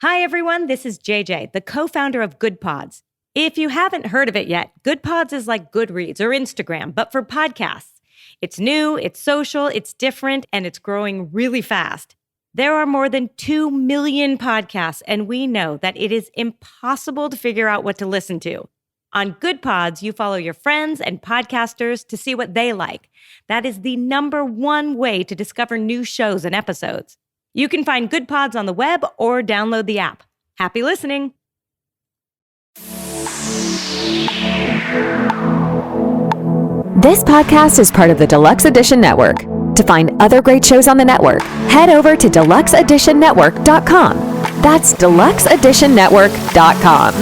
Hi, everyone. This is JJ, the co-founder of Good Pods. If you haven't heard of it yet, Good Pods is like Goodreads or Instagram, but for podcasts. It's new, it's social, it's different, and it's growing really fast. There are more than 2 million podcasts, and we know that it is impossible to figure out what to listen to. On Good Pods, you follow your friends and podcasters to see what they like. That is the number one way to discover new shows and episodes. You can find Good Pods on the web or download the app. Happy listening. This podcast is part of the Deluxe Edition Network. To find other great shows on the network, head over to DeluxeEditionNetwork.com. That's DeluxeEditionNetwork.com.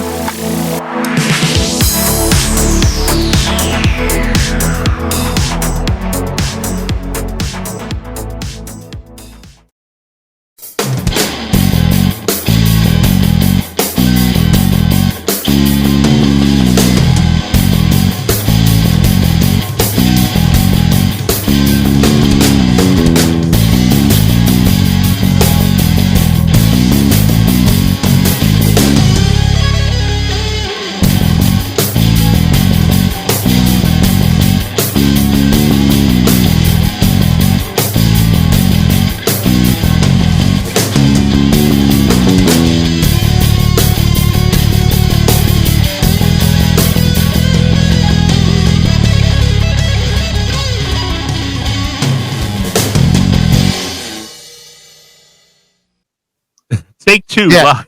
Take two live.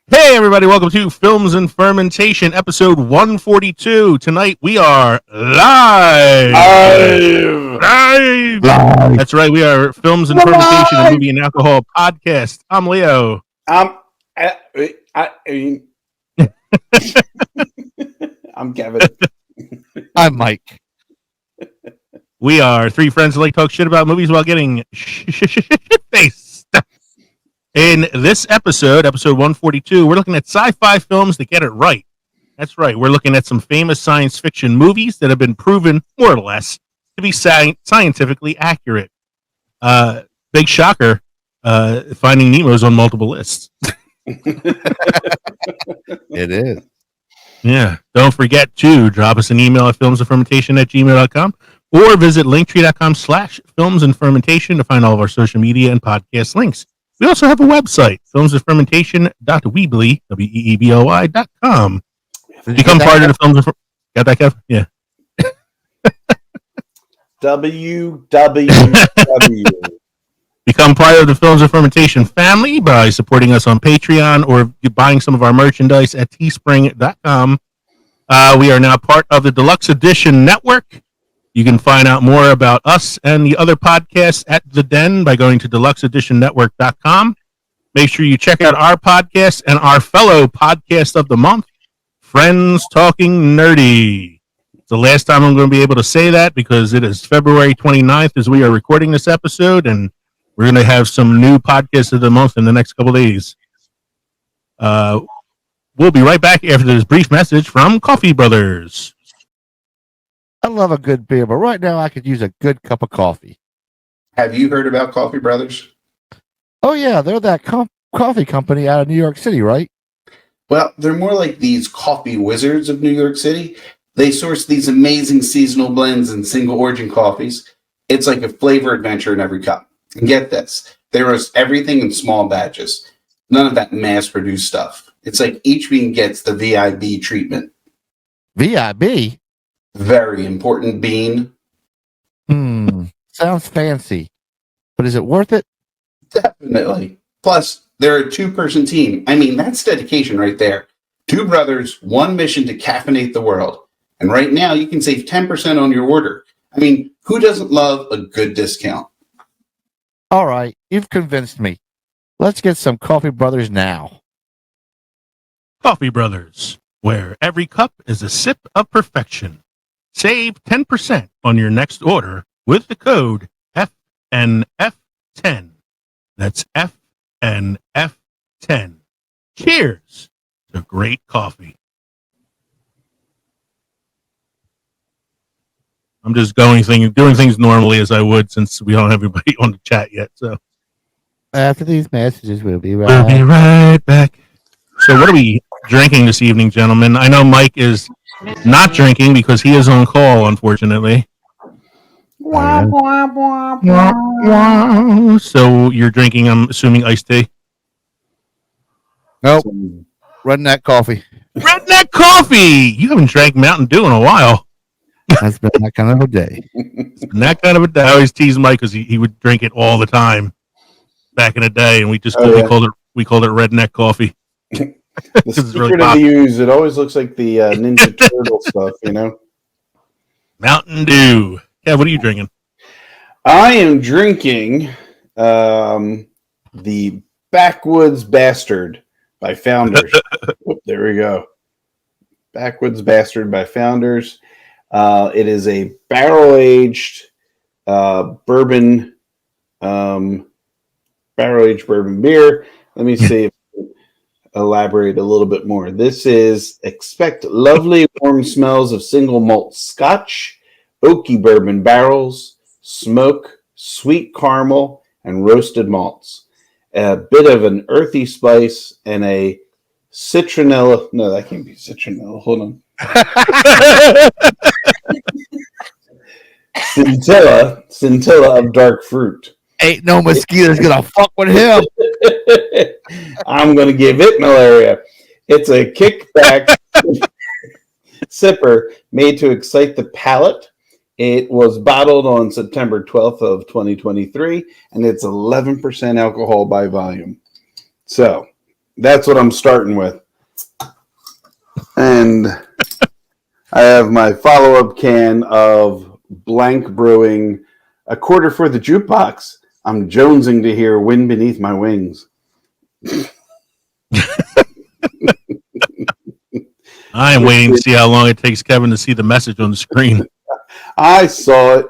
Hey, everybody. Welcome to Films and Fermentation, episode 142. Tonight, we are live. That's right. We are Films and Fermentation, a movie and alcohol podcast. I'm Leo. I'm Kevin. I'm Mike. We are three friends who like to talk shit about movies while getting shit-faced. In this episode 142, we're looking at sci-fi films that get it right. That's right. We're looking at some famous science fiction movies that have been proven, more or less, to be scientifically accurate. Big shocker, Finding Nemo's on multiple lists. It is. Yeah. Don't forget to drop us an email at filmsandfermentation@gmail.com. or visit linktree.com/filmsandfermentation to find all of our social media and podcast links. We also have a website, filmsandfermentation.weebly.com. Become part of the Films and Got that, Kev? Yeah. www. Become part of the Films and Fermentation family by supporting us on Patreon or buying some of our merchandise at teespring.com. We are now part of the Deluxe Edition Network. You can find out more about us and the other podcasts at The Den by going to DeluxeEditionNetwork.com. Make sure you check out our podcast and our fellow podcast of the month, Friends Talking Nerdy. It's the last time I'm going to be able to say that because it is February 29th as we are recording this episode, and we're going to have some new podcasts of the month in the next couple days. We'll be right back after this brief message from Coffee Brothers. I love a good beer, but right now I could use a good cup of coffee. Have you heard about Coffee Brothers? Oh, yeah, they're that coffee company out of New York City, right? Well, they're more like these coffee wizards of New York City. They source these amazing seasonal blends and single origin coffees. It's like a flavor adventure in every cup. And get this, they roast everything in small batches. None of that mass-produced stuff. It's like each bean gets the VIB treatment. VIB? Very important bean. Sounds fancy. But is it worth it? Definitely. Plus, they're a two-person team. I mean, that's dedication right there. Two brothers, one mission to caffeinate the world. And right now, you can save 10% on your order. I mean, who doesn't love a good discount? All right, you've convinced me. Let's get some Coffee Brothers now. Coffee Brothers, where every cup is a sip of perfection. Save 10% on your next order with the code FNF10. That's FNF10. Cheers to great coffee. I'm just doing things normally as I would since we don't have everybody on the chat yet. So After these messages, we'll be We'll be right back. So, what are we drinking this evening, gentlemen? I know Mike is not drinking because he is on call, unfortunately. So, you're drinking, I'm assuming, iced tea? Nope. Redneck coffee. Redneck coffee! You haven't drank Mountain Dew in a while. That's been that kind of a day. It's been that kind of a day. I always tease Mike because he would drink it all the time back in the day, and we called it redneck coffee. The This is secret really of the use, it always looks like the Ninja Turtle stuff, you know? Mountain Dew. Yeah, what are you drinking? I am drinking the Backwoods Bastard by Founders. There we go. Backwoods Bastard by Founders. It is a barrel-aged bourbon beer. Let me see if I can elaborate a little bit more. This is expect lovely warm smells of single malt Scotch, oaky bourbon barrels, smoke, sweet caramel, and roasted malts. A bit of an earthy spice and a citronella. No, that can't be citronella. Hold on. Scintilla of dark fruit. Ain't no mosquitoes gonna fuck with him. I'm gonna give it malaria. It's a kickback sipper made to excite the palate. It was bottled on September 12th of 2023, and it's 11% alcohol by volume. So that's what I'm starting with. And I have my follow-up can of Blank Brewing, a quarter for the jukebox. I'm jonesing to hear Wind Beneath My Wings. I am waiting to see how long it takes Kevin to see the message on the screen. I saw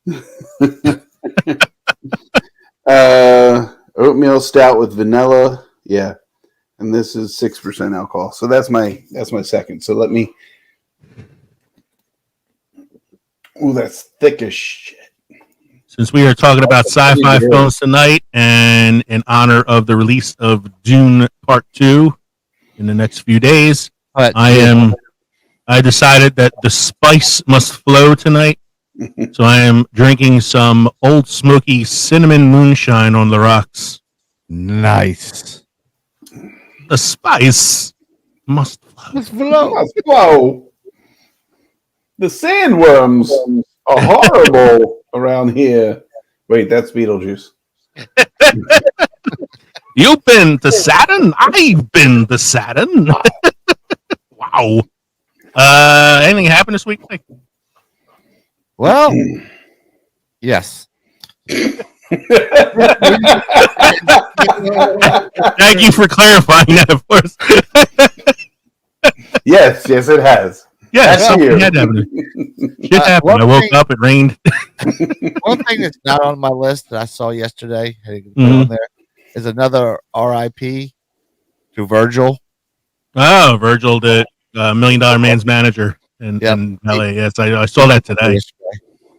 it. Oatmeal stout with vanilla. Yeah. And this is 6% alcohol. So that's my second. So let me. Oh, that's thick as shit. Since we are talking about sci-fi films tonight, and in honor of the release of Dune Part 2 in the next few days, I decided that the spice must flow tonight. So I am drinking some Old Smoky Cinnamon Moonshine on the rocks. Nice. The spice must flow. Let's flow. Must flow. The sandworms are horrible around here. Wait, that's Beetlejuice. You've been to Saturn? I've been to Saturn. Wow. Anything happened this week? Well, yes. Thank you for clarifying that, of course. Yes, it has. Yeah, something you. had happened. Shit happened. I woke up, it rained. One thing that's not on my list that I saw yesterday, Mhm. there, is another RIP to Virgil. Oh, Virgil, the $1 Million Man's manager in LA. Yes, I saw that today.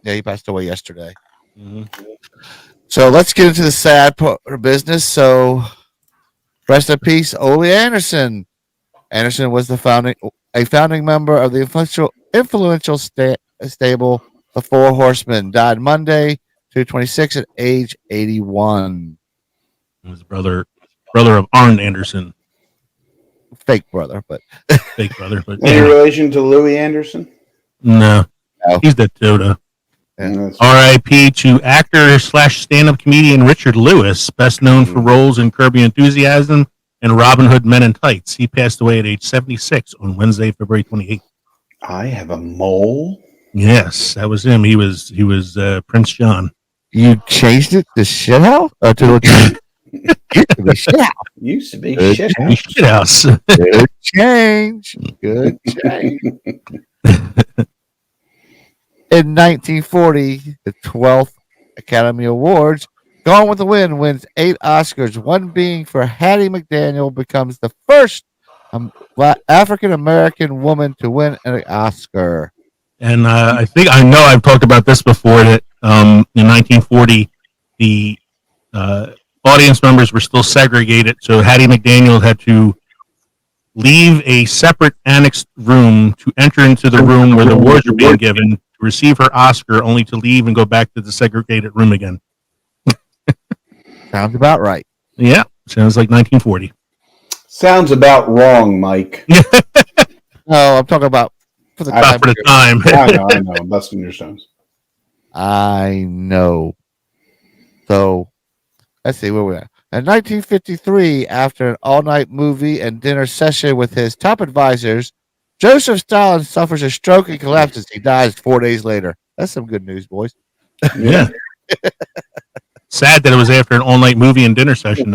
Yeah, he passed away yesterday. Mhm. So let's get into the sad part of business. So rest in peace, Ole Anderson. Anderson was a founding member of the influential stable, the Four Horsemen. Died Monday, 2/26 at age 81. His brother of Arn Anderson. Fake brother, but Fake brother, but Any relation to Louis Anderson? no. He's the Toda. Yeah. R.I.P. to actor / stand-up comedian Richard Lewis, best known for roles in Curb Your Enthusiasm and Robin Hood Men in Tights. He passed away at age 76 on Wednesday, February 28th. I have a mole. Yes, that was him. He was Prince John. you changed it to shit house? Or to the shit house? Used to be Good shit. Shit house. Good change. Good change. In 1940, the 12th Academy Awards, Gone with the Wind wins 8 Oscars, one being for Hattie McDaniel, becomes the first African American woman to win an Oscar. And I know I've talked about this before, that in 1940, the audience members were still segregated, so Hattie McDaniel had to leave a separate annexed room to enter into the room where the awards were being given to receive her Oscar, only to leave and go back to the segregated room again. Sounds about right. Yeah, sounds like 1940. Sounds about wrong, Mike. No, I'm talking about for the time. For the time. I know. I'm busting your stones. I know. So, let's see where we're at. In 1953, after an all-night movie and dinner session with his top advisors, Joseph Stalin suffers a stroke and collapses. He dies 4 days later. That's some good news, boys. Yeah. Sad that it was after an all-night movie and dinner session.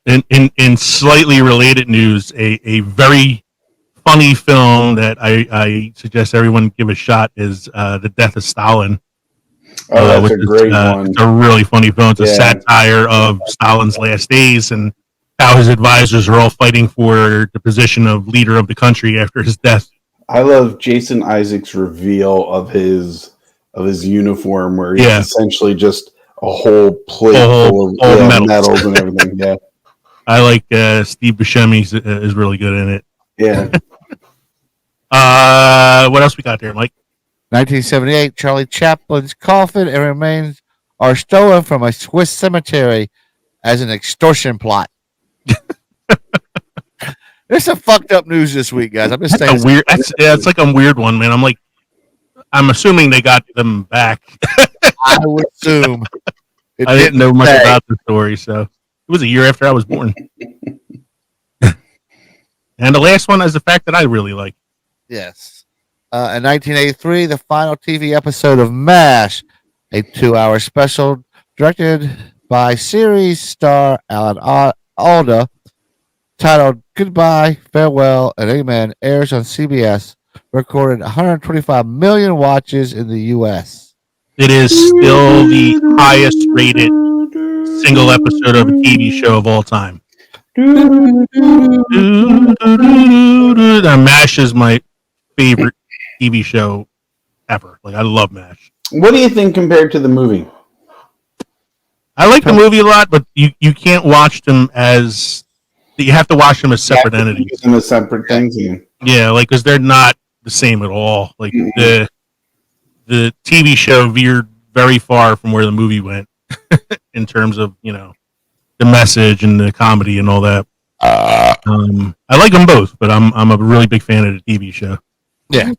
In slightly related news, a very funny film that I suggest everyone give a shot is The Death of Stalin. Oh, that's a great one. It's a really funny film. It's a satire of Stalin's last days and how his advisors are all fighting for the position of leader of the country after his death. I love Jason Isaacs' reveal of his uniform, where he's essentially just a whole plate full of medals and everything. Yeah, I like Steve Buscemi is really good in it. Yeah. What else we got there, Mike? 1978, Charlie Chaplin's coffin and remains are stolen from a Swiss cemetery as an extortion plot. There's some fucked up news this week, guys. I'm just saying. It's like a weird one, man. I'm assuming they got them back. I would assume. I didn't know much about the story, so it was a year after I was born. And the last one is the fact that I really like. Yes. In 1983, the final TV episode of MASH, a 2-hour special directed by series star Alan Alda, titled Goodbye, Farewell, and Amen, airs on CBS, recorded 125 million watches in the U.S. It is still the highest rated single episode of a TV show of all time. MASH is my favorite TV show ever. Like, I love MASH. What do you think compared to the movie? I like the movie a lot, but you can't watch them as... You have to watch them as separate entities. Them as separate things. Yeah, like, because they're not the same at all. Like, the TV show veered very far from where the movie went in terms of, the message and the comedy and all that. I like them both, but I'm a really big fan of the TV show. Yeah.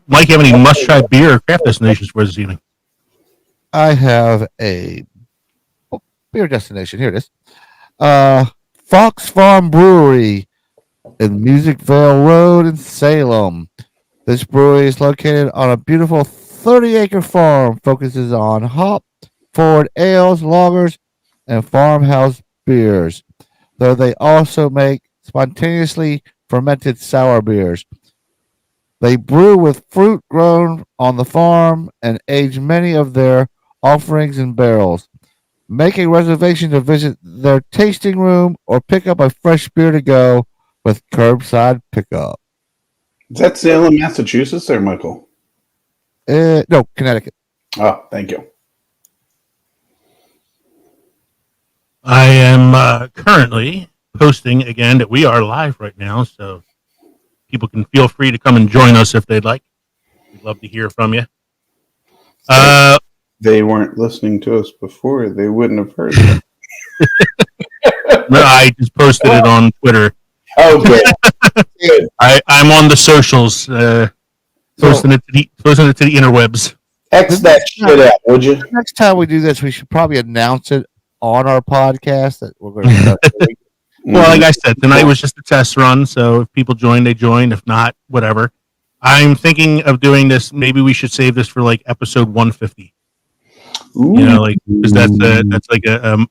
Mike, you have any must-try beer or craft destinations for this evening? I have a beer destination. Here it is. Fox Farm Brewery in Music Vale Road in Salem. This brewery is located on a beautiful 30-acre farm, focuses on hop-forward ales, lagers, and farmhouse beers, though they also make spontaneously fermented sour beers. They brew with fruit grown on the farm and age many of their offerings in barrels. Make a reservation to visit their tasting room or pick up a fresh beer to go with curbside pickup. Is that Salem, Massachusetts, there, Michael? No, Connecticut. Oh, thank you. I am currently posting again that we are live right now, so people can feel free to come and join us if they'd like. We'd love to hear from you. They weren't listening to us before. They wouldn't have heard it. No, I just posted it on Twitter. Okay. Good. I'm on the socials, posting it to the interwebs. X that shit out, would you? Next time we do this, we should probably announce it on our podcast that we're going to start doing. Well, like I said, tonight was just a test run, so if people join, they join. If not, whatever. I'm thinking of doing this. Maybe we should save this for like episode 150. Ooh. Because that's like a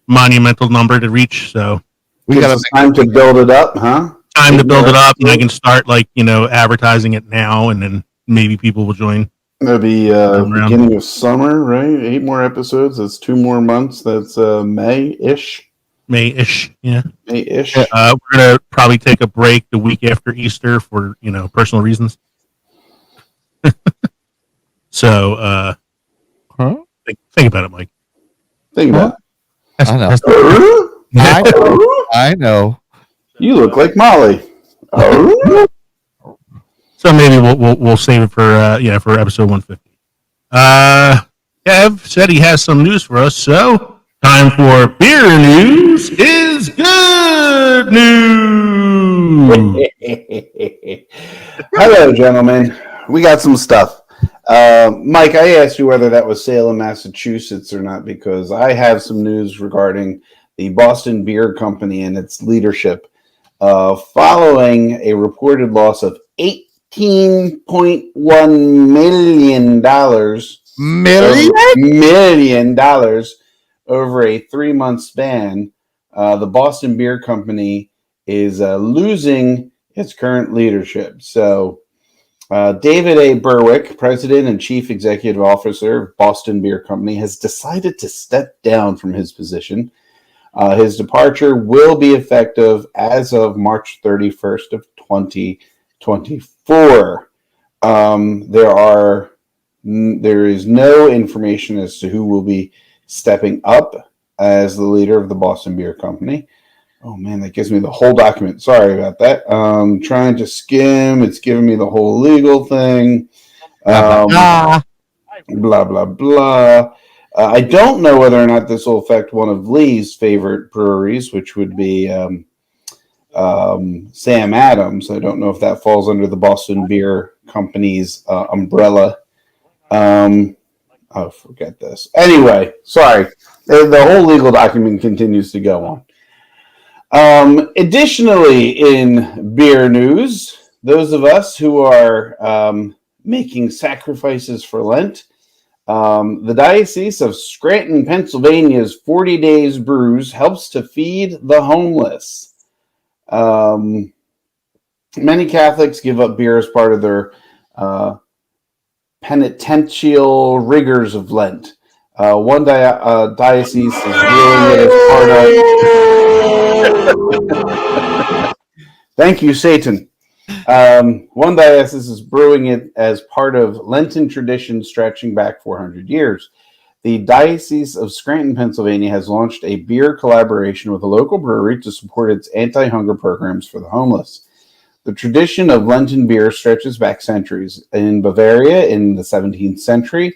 monumental number to reach. So We got time to build it up, huh? Time to build it up, and I can start advertising it now, and then maybe people will join. That'll be beginning of summer, right? 8 more episodes. That's 2 more months. That's May-ish. May-ish, yeah. May-ish. We're gonna probably take a break the week after Easter for personal reasons. So think about it, Mike. Think about I know. it. I know. You look like Molly. So maybe we'll save it for episode 150. Kev said he has some news for us, so time for beer news is good news. Hello, gentlemen. We got some stuff. Mike, I asked you whether that was Salem, Massachusetts or not, because I have some news regarding the Boston Beer Company and its leadership following a reported loss of $18.1 million. Million dollars over a 3-month span. The Boston Beer Company is losing its current leadership. So David A. Berwick, President and Chief Executive Officer of Boston Beer Company, has decided to step down from his position. His departure will be effective as of March 31st of 2024. There is no information as to who will be stepping up as the leader of the Boston Beer Company. Oh man, that gives me the whole document. Sorry about that. Trying to skim. It's giving me the whole legal thing. Blah, blah, blah. I don't know whether or not this will affect one of Lee's favorite breweries, which would be Sam Adams. I don't know if that falls under the Boston Beer Company's umbrella. Forget this. Anyway, sorry. The whole legal document continues to go on. Additionally, in beer news, those of us who are making sacrifices for Lent, the Diocese of Scranton, Pennsylvania's 40 Days Brews helps to feed the homeless. Many Catholics give up beer as part of their penitential rigors of Lent. One diocese is doing it as part of... Thank you, Satan. One diocese is brewing it as part of Lenten tradition stretching back 400 years. The Diocese of Scranton, Pennsylvania has launched a beer collaboration with a local brewery to support its anti-hunger programs for the homeless. The tradition of Lenten beer stretches back centuries. In Bavaria in the 17th century,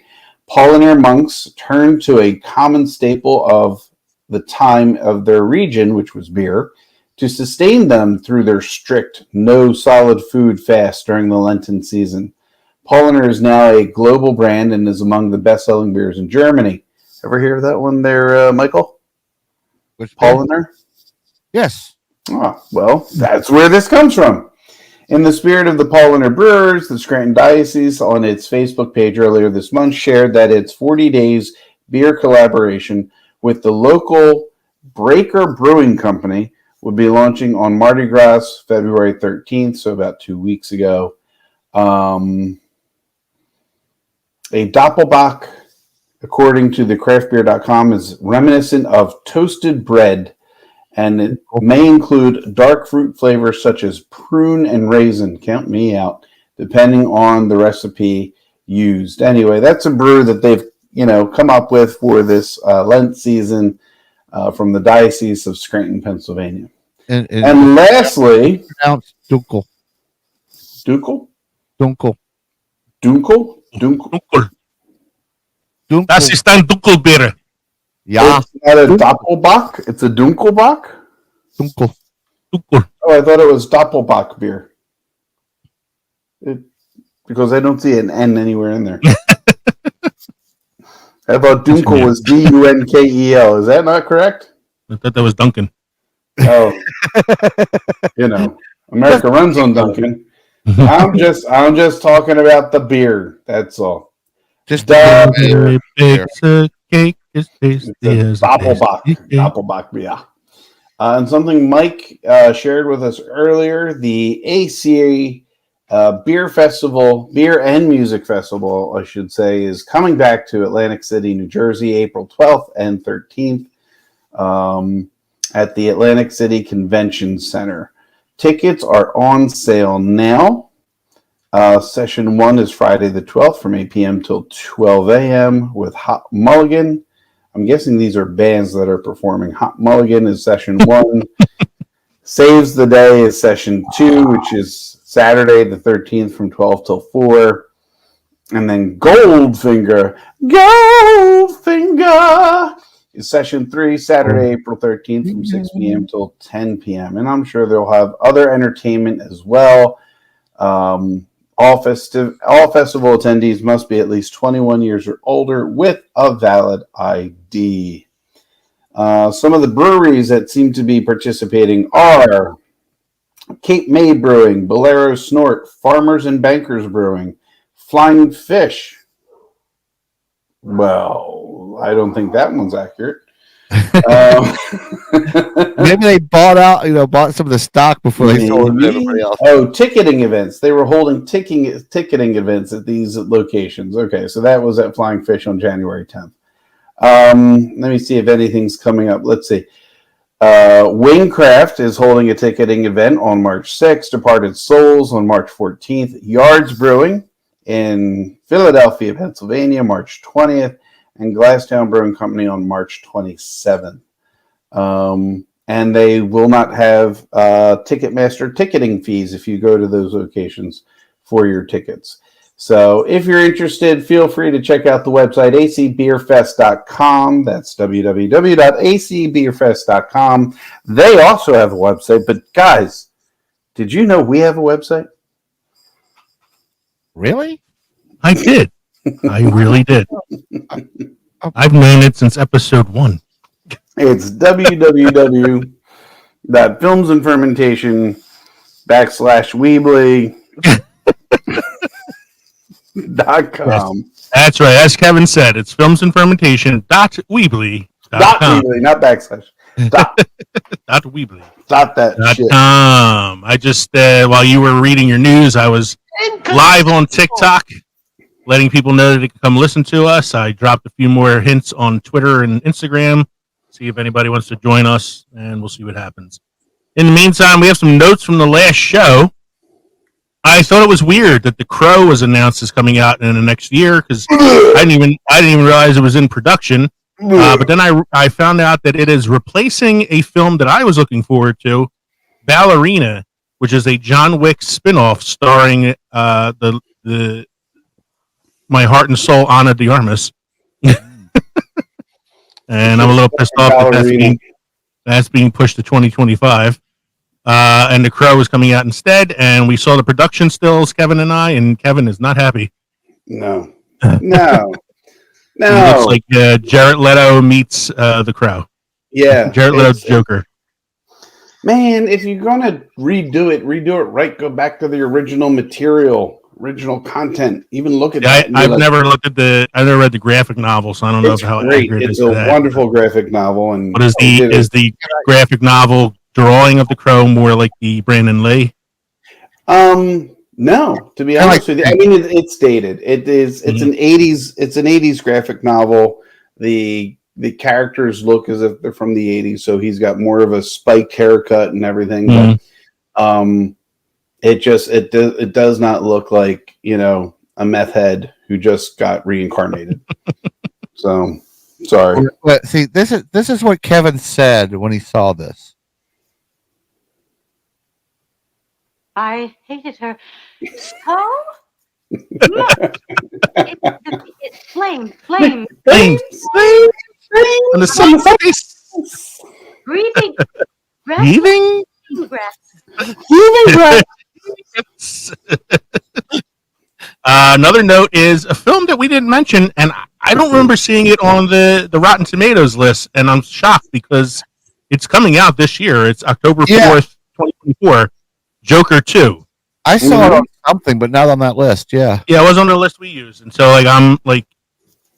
Pauliner monks turned to a common staple of the time of their region, which was beer, to sustain them through their strict no solid food fast during the Lenten season. Pauliner is now a global brand and is among the best-selling beers in Germany. Ever hear of that one there, Michael? Which Pauliner? Yes. Oh, well, that's where this comes from. In the spirit of the Pauliner Brewers, the Scranton Diocese on its Facebook page earlier this month shared that its 40 Days beer collaboration with the local Breaker Brewing Company would be launching on Mardi Gras, February 13th, so about 2 weeks ago. A Doppelbock, according to the craftbeer.com, is reminiscent of toasted bread, and it may include dark fruit flavors such as prune and raisin. Count me out, depending on the recipe used. Anyway, that's a brew that they've come up with for this Lent season from the Diocese of Scranton, Pennsylvania. And lastly, pronounced Dunkel. Dunkel? Dunkel. Dunkel? Dunkel? Dunkel. Das ist ein Dunkelbier. Yeah. It's not a Doppelbock? It's a Dunkelbock? Dunkel. Dunkel. Oh, I thought it was Doppelbock beer. Because I don't see an N anywhere in there. How about Dunkel was Dunkel? Is that not correct? I thought that was Duncan. Oh, America runs on Duncan. I'm just talking about the beer. That's all. Just the beer. Bakes a cake as tasty as Doppelbock. Doppelbock beer. And something Mike shared with us earlier, the AC Beer and Music Festival, I should say, is coming back to Atlantic City, New Jersey, April 12th and 13th at the Atlantic City Convention Center. Tickets are on sale now. Session 1 is Friday the 12th from 8 p.m. till 12 a.m. with Hot Mulligan. I'm guessing these are bands that are performing. Hot Mulligan is Session 1. Saves the Day is Session 2, which is Saturday the 13th from 12 till 4. And then Goldfinger is Session 3, Saturday, April 13th from 6 p.m. till 10 p.m. And I'm sure they'll have other entertainment as well. All festival attendees must be at least 21 years or older with a valid ID. Some of the breweries that seem to be participating are Cape May Brewing, Bolero Snort, Farmers and Bankers Brewing, Flying Fish. Well, I don't think that one's accurate. Maybe they bought some of the stock before they sold it to everybody else. Oh, ticketing events. They were holding ticketing events at these locations. Okay, so that was at Flying Fish on January 10th. Let me see if anything's coming up. Let's see. Wingcraft is holding a ticketing event on March 6th. Departed Souls on March 14th. Yards Brewing in Philadelphia, Pennsylvania, March 20th. And Glasstown Brewing Company on March 27th. And they will not have Ticketmaster ticketing fees if you go to those locations for your tickets. So if you're interested, feel free to check out the website, acbeerfest.com. That's www.acbeerfest.com. They also have a website. But guys, did you know we have a website? Really? I did. I really did. I've known it since episode 1. It's www.filmsandfermentation.weebly.com. That's right. As Kevin said, it's filmsandfermentation.weebly.com. Weebly, not backslash. Weebly. Stop that shit. I just, while you were reading your news, I was live on TikTok, letting people know that they can come listen to us. I dropped a few more hints on Twitter and Instagram. See if anybody wants to join us, and we'll see what happens. In the meantime, we have some notes from the last show. I thought it was weird that The Crow was announced as coming out in the next year because I didn't even realize it was in production. But then I found out that it is replacing a film that I was looking forward to, Ballerina, which is a John Wick spinoff starring the my heart and soul Ana de Armas. And I'm a little pissed off that that's being pushed to 2025. And The Crow is coming out instead, and we saw the production stills, Kevin and I, and Kevin is not happy. No. It looks like Jared Leto meets The Crow. Yeah. Jared Leto's Joker. Man, if you're going to redo it right. Go back to the original material. Original content. Even look at that. I've never read the graphic novel, so I don't know how accurate it is. It's a wonderful graphic novel. And what is the graphic novel drawing of the Crow more like the Brandon Lee? No, to be honest with you, I mean it's dated. It's an 80s graphic novel. The characters look as if they're from the 80s, so he's got more of a spiked haircut and everything. But it does not look like, a meth head who just got reincarnated. So sorry. But see, this is what Kevin said when he saw this. I hated her so much. It's flame. On the sun's face. Breathing. Breathing breath. Another note is a film that we didn't mention, and I don't remember seeing it on the Rotten Tomatoes list, and I'm shocked because it's coming out this year. It's October 4th, 2024. Joker 2. I saw it on something, but not on that list. Yeah, it was on the list we used, and so I'm a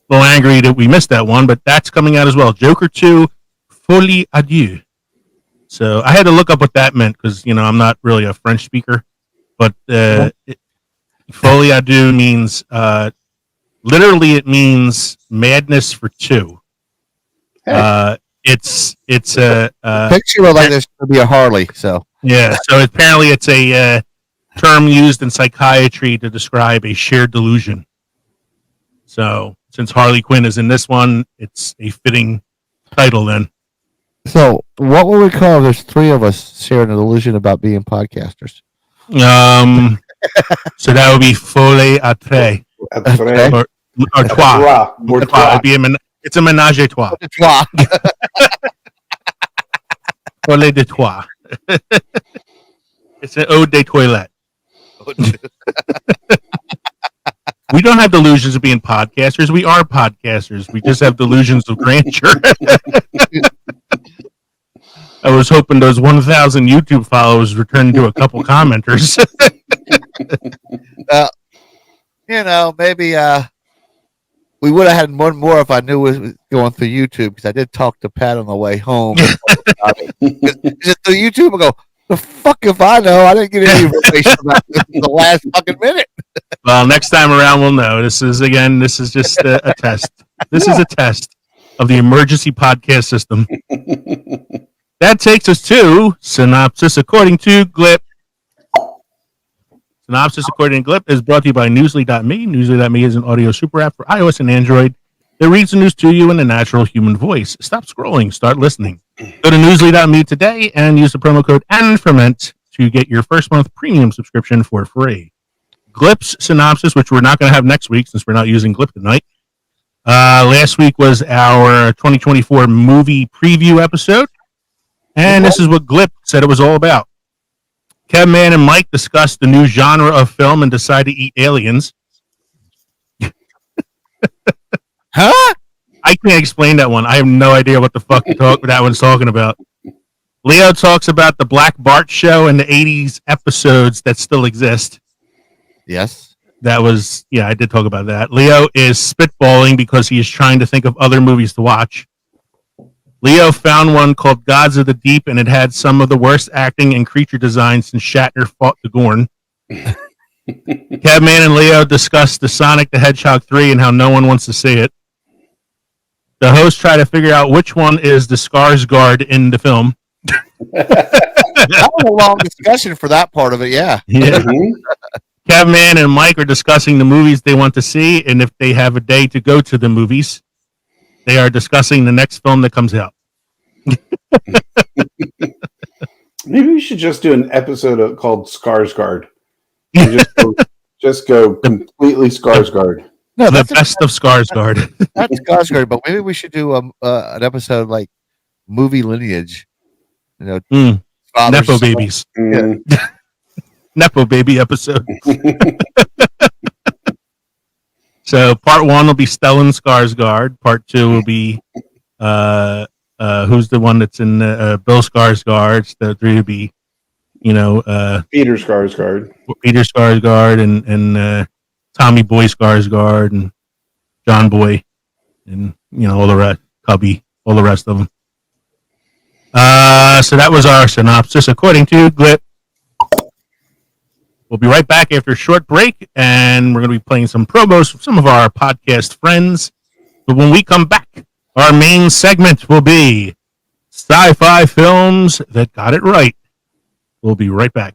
little angry that we missed that one, but that's coming out as well. Joker 2, Folie à Deux. So I had to look up what that meant because I'm not really a French speaker, but Folie à Deux means literally it means madness for two. Hey. It's a picture like there's going to be a Harley. So yeah, so apparently it's a term used in psychiatry to describe a shared delusion. So, since Harley Quinn is in this one, it's a fitting title then. So, what would we call if there's three of us sharing a delusion about being podcasters? So that would be folie à trois. Or trois. It's a ménage à trois. Folie de trois. It's an ode de toilette. We don't have delusions of being podcasters. We are podcasters. We just have delusions of grandeur. I was hoping those 1,000 YouTube followers would turn into a couple commenters. Maybe we would have had one more if I knew it was going through YouTube, because I did talk to Pat on the way home. Just through YouTube, I go, the fuck if I know? I didn't get any information about this in the last fucking minute. Well, next time around we'll know. This is just a test. This is a test of the emergency podcast system. That takes us to Synopsis According to Glip. Synopsis According to Glip is brought to you by Newsly.me. Newsly.me is an audio super app for iOS and Android that reads the news to you in a natural human voice. Stop scrolling. Start listening. Go to Newsly.me today and use the promo code ANFERMENT to get your first month premium subscription for free. Glip's synopsis, which we're not going to have next week since we're not using Glip tonight. Last week was our 2024 movie preview episode. And this is what Glip said it was all about. Kevin, Man, and Mike discussed the new genre of film and decided to eat aliens. Huh? I can't explain that one. I have no idea what the fuck that one's talking about. Leo talks about the Black Bart show and the 80s episodes that still exist. Yes. I did talk about that. Leo is spitballing because he is trying to think of other movies to watch. Leo found one called Gods of the Deep, and it had some of the worst acting and creature designs since Shatner fought the Gorn. Cabman and Leo discussed the Sonic the Hedgehog 3 and how no one wants to see it. The hosts try to figure out which one is the Skarsgård in the film. That was a long discussion for that part of it, yeah. Cabman and Mike are discussing the movies they want to see, and if they have a day to go to the movies, they are discussing the next film that comes out. Maybe we should just do an episode called Skarsgård. Just go completely Skarsgård. No, the best of Skarsgård. That's Skarsgård, but maybe we should do an episode like movie lineage. Nepo babies. Yeah. Nepo baby episode. So part 1 will be Stellan Skarsgård. Part 2 will be who's the one that's in Bill Skarsgård. The 3 will be Peter Skarsgård. Peter Skarsgård and Tommy Boy Skarsgård and John Boy and all the rest, Cubby, all the rest of them. So that was our synopsis according to Glip. We'll be right back after a short break, and we're going to be playing some promos from some of our podcast friends. But when we come back, our main segment will be Sci-Fi Films That Got It Right. We'll be right back.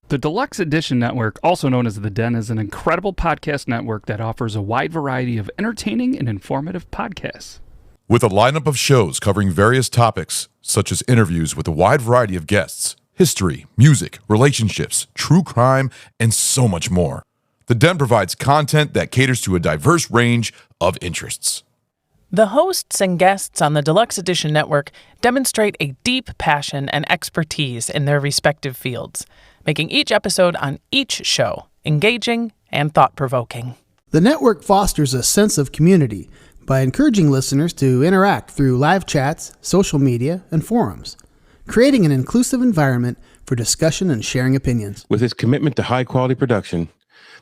The Deluxe Edition Network, also known as The Den, is an incredible podcast network that offers a wide variety of entertaining and informative podcasts. With a lineup of shows covering various topics, such as interviews with a wide variety of guests, history, music, relationships, true crime, and so much more. The Den provides content that caters to a diverse range of interests. The hosts and guests on the Deluxe Edition Network demonstrate a deep passion and expertise in their respective fields, making each episode on each show engaging and thought-provoking. The network fosters a sense of community by encouraging listeners to interact through live chats, social media, and forums, creating an inclusive environment for discussion and sharing opinions. With its commitment to high-quality production,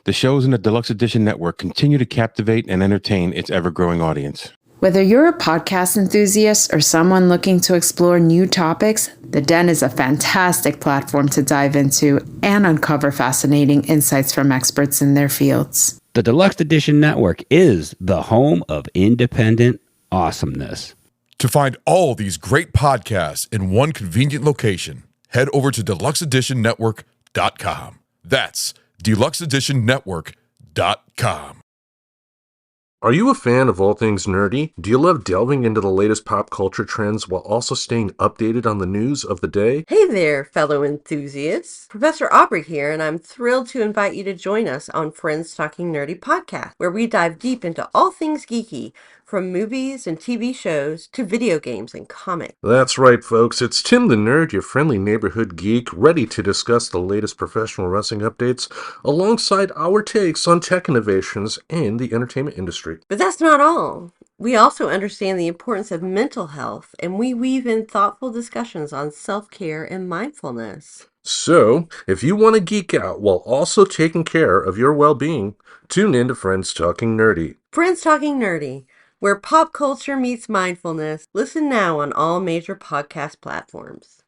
the shows in the Deluxe Edition Network continue to captivate and entertain its ever-growing audience. Whether you're a podcast enthusiast or someone looking to explore new topics, The Den is a fantastic platform to dive into and uncover fascinating insights from experts in their fields. The Deluxe Edition Network is the home of independent awesomeness. To find all these great podcasts in one convenient location, head over to deluxeeditionnetwork.com. That's DeluxeEditionNetwork.com. Are you a fan of all things nerdy? Do you love delving into the latest pop culture trends while also staying updated on the news of the day? Hey there, fellow enthusiasts. Professor Aubrey here, and I'm thrilled to invite you to join us on Friends Talking Nerdy podcast, where we dive deep into all things geeky, from movies and TV shows to video games and comics. That's right, folks. It's Tim the Nerd, your friendly neighborhood geek, ready to discuss the latest professional wrestling updates alongside our takes on tech innovations and the entertainment industry. But that's not all. We also understand the importance of mental health, and we weave in thoughtful discussions on self-care and mindfulness. So, if you want to geek out while also taking care of your well-being, tune in to Friends Talking Nerdy. Friends Talking Nerdy, where pop culture meets mindfulness. Listen now on all major podcast platforms.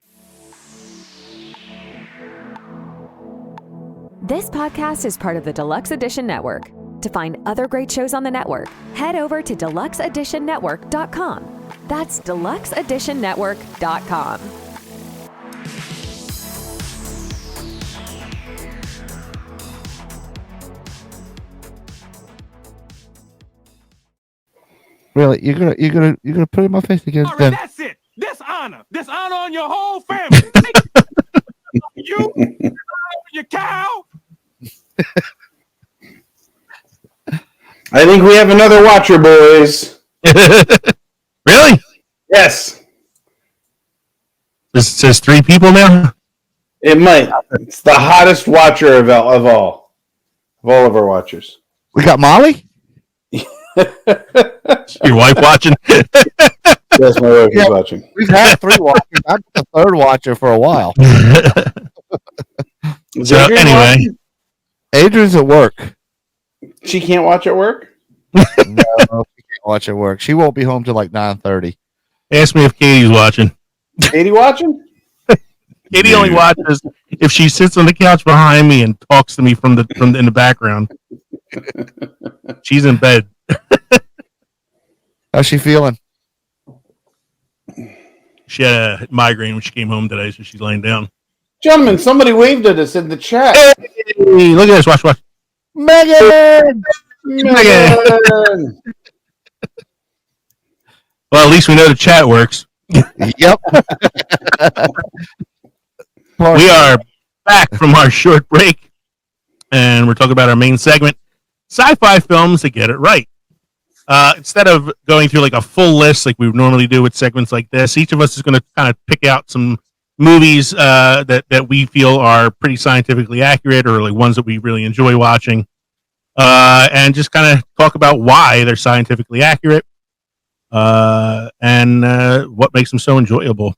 This podcast is part of the Deluxe Edition Network. To find other great shows on the network, head over to DeluxeEditionNetwork.com. That's DeluxeEditionNetwork.com. Really, you're gonna put it in my face again? All right, that's it. Dishonor on your whole family. You, your cow. I think we have another watcher, boys. Really? Yes. This says 3 people now? It might. It's the hottest watcher of all of our watchers. We got Molly? Your wife watching? Yes, my wife is watching. We've had 3 watchers. I got the 3rd watcher for a while. So anyway, Adrian's at work. She can't watch at work? No, she can't watch at work. She won't be home till like 9:30. ask me if Katie's watching. Katie watching? Katie only watches if she sits on the couch behind me and talks to me from in the background. She's in bed. How's she feeling? She had a migraine when she came home today, so she's laying down. Gentlemen, somebody waved at us in the chat. Hey, look at this. Watch. Megan! Well, at least we know the chat works. Yep. We are back from our short break, and we're talking about our main segment, sci-fi films that get it right. Instead of going through like a full list like we would normally do with segments like this, each of us is going to kind of pick out some movies that we feel are pretty scientifically accurate, or like ones that we really enjoy watching, and just kind of talk about why they're scientifically accurate, and what makes them so enjoyable.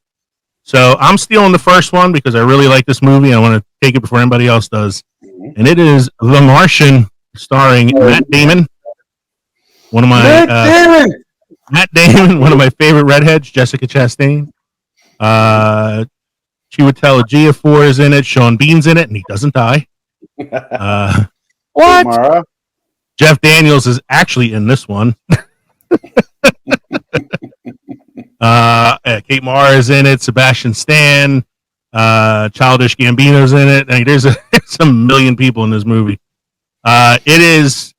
So I'm stealing the first one because I really like this movie. I want to take it before anybody else does. And it is The Martian, starring Matt Damon. One of my Matt Damon, one of my favorite redheads, Jessica Chastain. Chiwetel Ejiofor is in it. Sean Bean's in it, and he doesn't die. What? Mara? Jeff Daniels is actually in this one. Kate Mara is in it. Sebastian Stan, Childish Gambino's in it. I mean, there's a million people in this movie. It is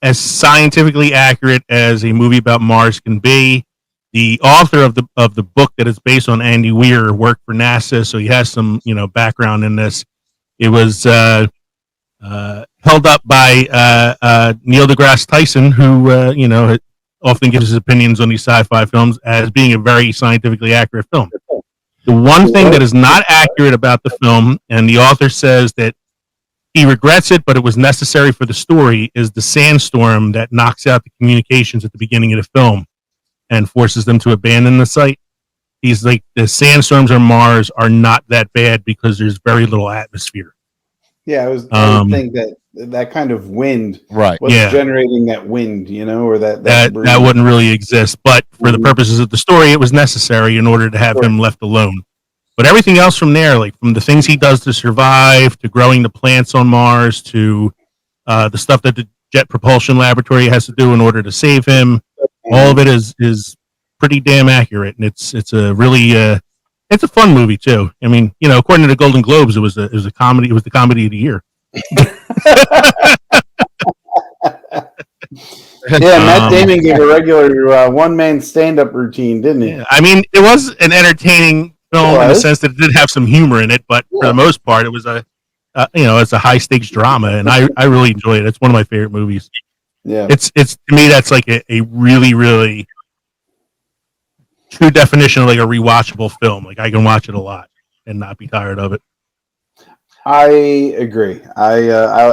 as scientifically accurate as a movie about Mars can be. The author of the book that is based on Andy Weir worked for NASA, so he has some background in this. It was held up by Neil deGrasse Tyson, who often gives his opinions on these sci-fi films as being a very scientifically accurate film. The one thing that is not accurate about the film, and the author says that he regrets it, but it was necessary for the story, is the sandstorm that knocks out the communications at the beginning of the film and forces them to abandon the site. He's like, the sandstorms on Mars are not that bad because there's very little atmosphere. Yeah, I would think that kind of wind, right? What's generating that wind, or that wouldn't really exist. But for the purposes of the story, it was necessary in order to have him left alone. But everything else from there, like from the things he does to survive, to growing the plants on Mars, to the stuff that the Jet Propulsion Laboratory has to do in order to save him, all of it is pretty damn accurate, and it's a really It's a fun movie too. I mean, according to the Golden Globes, it was a comedy. It was the comedy of the year. Yeah, Matt Damon gave a regular one-man stand-up routine, didn't he? Yeah, I mean, it was an entertaining film in the sense that it did have some humor in it, but for the most part, it was it's a high-stakes drama, and I really enjoy it. It's one of my favorite movies. Yeah, it's to me that's like a really, really true definition of like a rewatchable film. Like I can watch it a lot and not be tired of it. I agree. I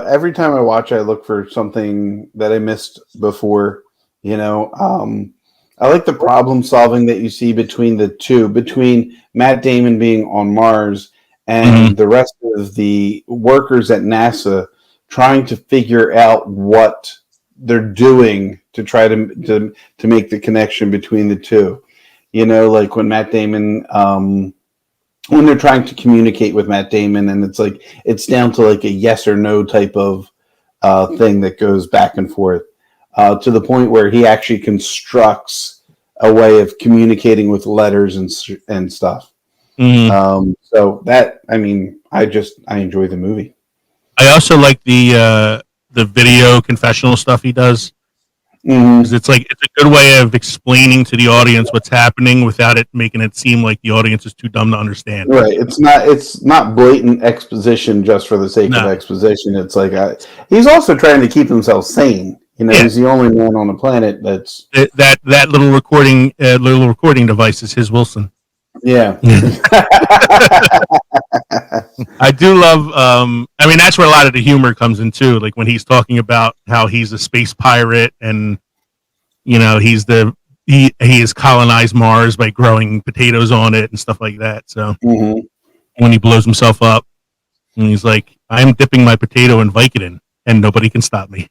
every time I watch, I look for something that I missed before. I like the problem solving that you see between the two, between Matt Damon being on Mars and the rest of the workers at NASA trying to figure out what they're doing to try to make the connection between the two. Like when Matt Damon. When they're trying to communicate with Matt Damon, and it's down to like a yes or no type of thing that goes back and forth to the point where he actually constructs a way of communicating with letters and stuff. So that, I mean, I enjoy the movie. I also like the video confessional stuff he does. Because it's a good way of explaining to the audience what's happening without it making it seem like the audience is too dumb to understand. Right. It's not blatant exposition just for the sake of exposition. It's like he's also trying to keep himself sane. He's the only man on the planet that's that little recording device is his Wilson. Yeah. I do love I mean that's where a lot of the humor comes in too, like when he's talking about how he's a space pirate and he has colonized Mars by growing potatoes on it and stuff like that. So when he blows himself up and he's like, I'm dipping my potato in Vicodin and nobody can stop me.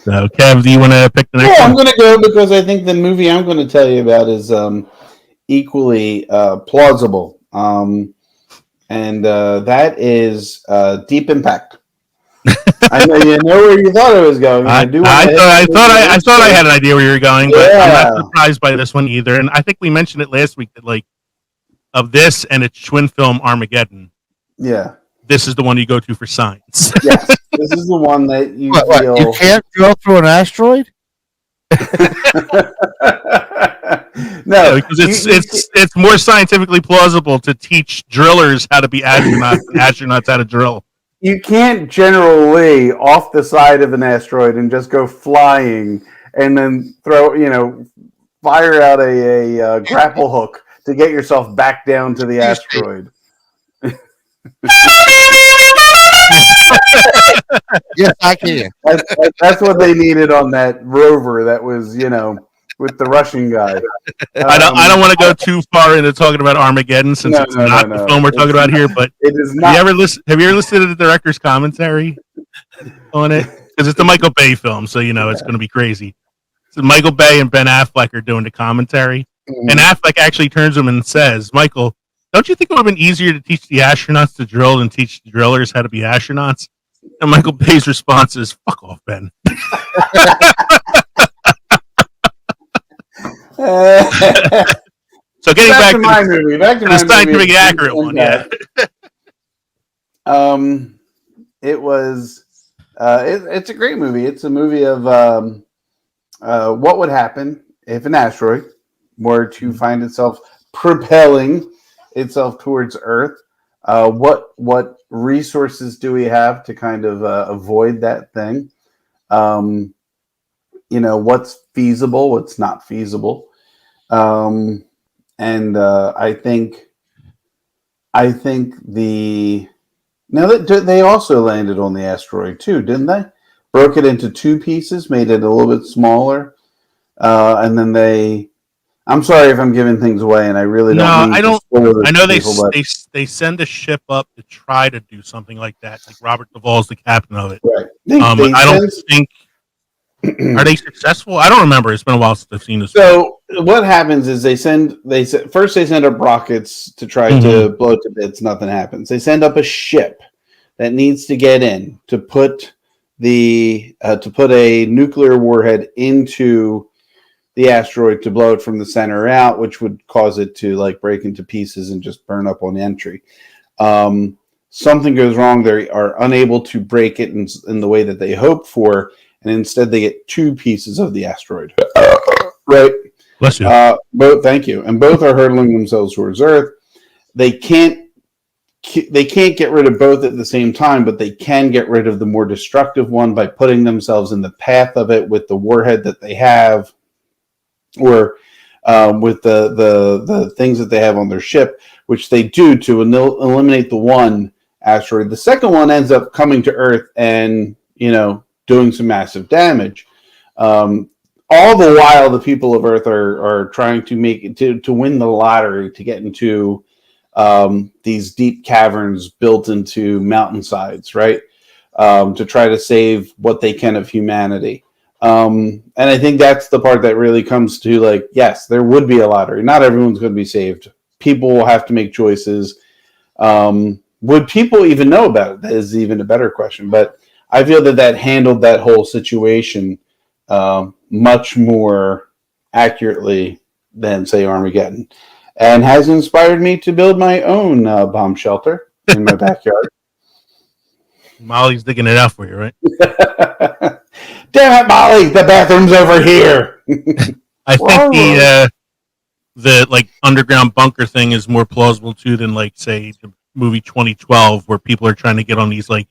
So, Kev, do you want to pick the next one? I'm going to go because I think the movie I'm going to tell you about is equally plausible. And that is Deep Impact. I know you know where you thought I was going. I thought I had an idea where you were going, but I'm not surprised by this one either. And I think we mentioned it last week that like of this and its twin film Armageddon. Yeah. This is the one you go to for science. Yes, this is the one that you feel... You can't drill through an asteroid? No, because it's more scientifically plausible to teach drillers how to be astronauts than astronauts how to drill. You can't generally off the side of an asteroid and just go flying and then fire out a grapple hook to get yourself back down to the asteroid. Yes, I can. That's what they needed on that rover that was, with the Russian guy. I don't want to go too far into talking about Armageddon since it's not the film we're talking about here, but it is not. Have you ever listened to the director's commentary on it? Because it's a Michael Bay film, so it's going to be crazy. So Michael Bay and Ben Affleck are doing the commentary, and Affleck actually turns to him and says, Michael, don't you think it would have been easier to teach the astronauts to drill than teach the drillers how to be astronauts? And Michael Bay's response is, fuck off, Ben. So getting back to my movie, the scientific accurate one, yeah. It was, it's a great movie. It's a movie of what would happen if an asteroid were to find itself propelling itself towards Earth. What resources do we have to kind of avoid that thing? What's feasible, what's not feasible. And I think they also landed on the asteroid too, didn't they? Broke it into two pieces, made it a little bit smaller, and then I'm sorry if I'm giving things away, and I really don't. I don't. I know they send a ship up to try to do something like that. Like Robert Duvall's the captain of it. Right. I don't think. Are they successful? I don't remember. It's been a while since I've seen this. So what happens is they send up rockets to try to blow it to bits. Nothing happens. They send up a ship that needs to get in to put a nuclear warhead into the asteroid to blow it from the center out, which would cause it to like break into pieces and just burn up on entry. Something goes wrong. They are unable to break it in the way that they hope for, and instead they get 2 pieces of the asteroid. Right. Bless you. Both, thank you. And both are hurtling themselves towards Earth. They can't get rid of both at the same time, but they can get rid of the more destructive one by putting themselves in the path of it with the warhead that they have, or with the things that they have on their ship, which they do to eliminate the one asteroid. The second one ends up coming to Earth and, doing some massive damage. All the while, the people of Earth are trying to make it to win the lottery to get into these deep caverns built into mountainsides, right? To try to save what they can of humanity. And I think that's the part that really comes to, like, yes, there would be a lottery. Not everyone's going to be saved. People will have to make choices. Would people even know about it? That is even a better question. But I feel that handled that whole situation much more accurately than, say, Armageddon, and has inspired me to build my own bomb shelter in my backyard. Molly's digging it out for you, right? Damn it, Molly! The bathroom's over here. I think the like underground bunker thing is more plausible too than, like, say, the movie 2012, where people are trying to get on these like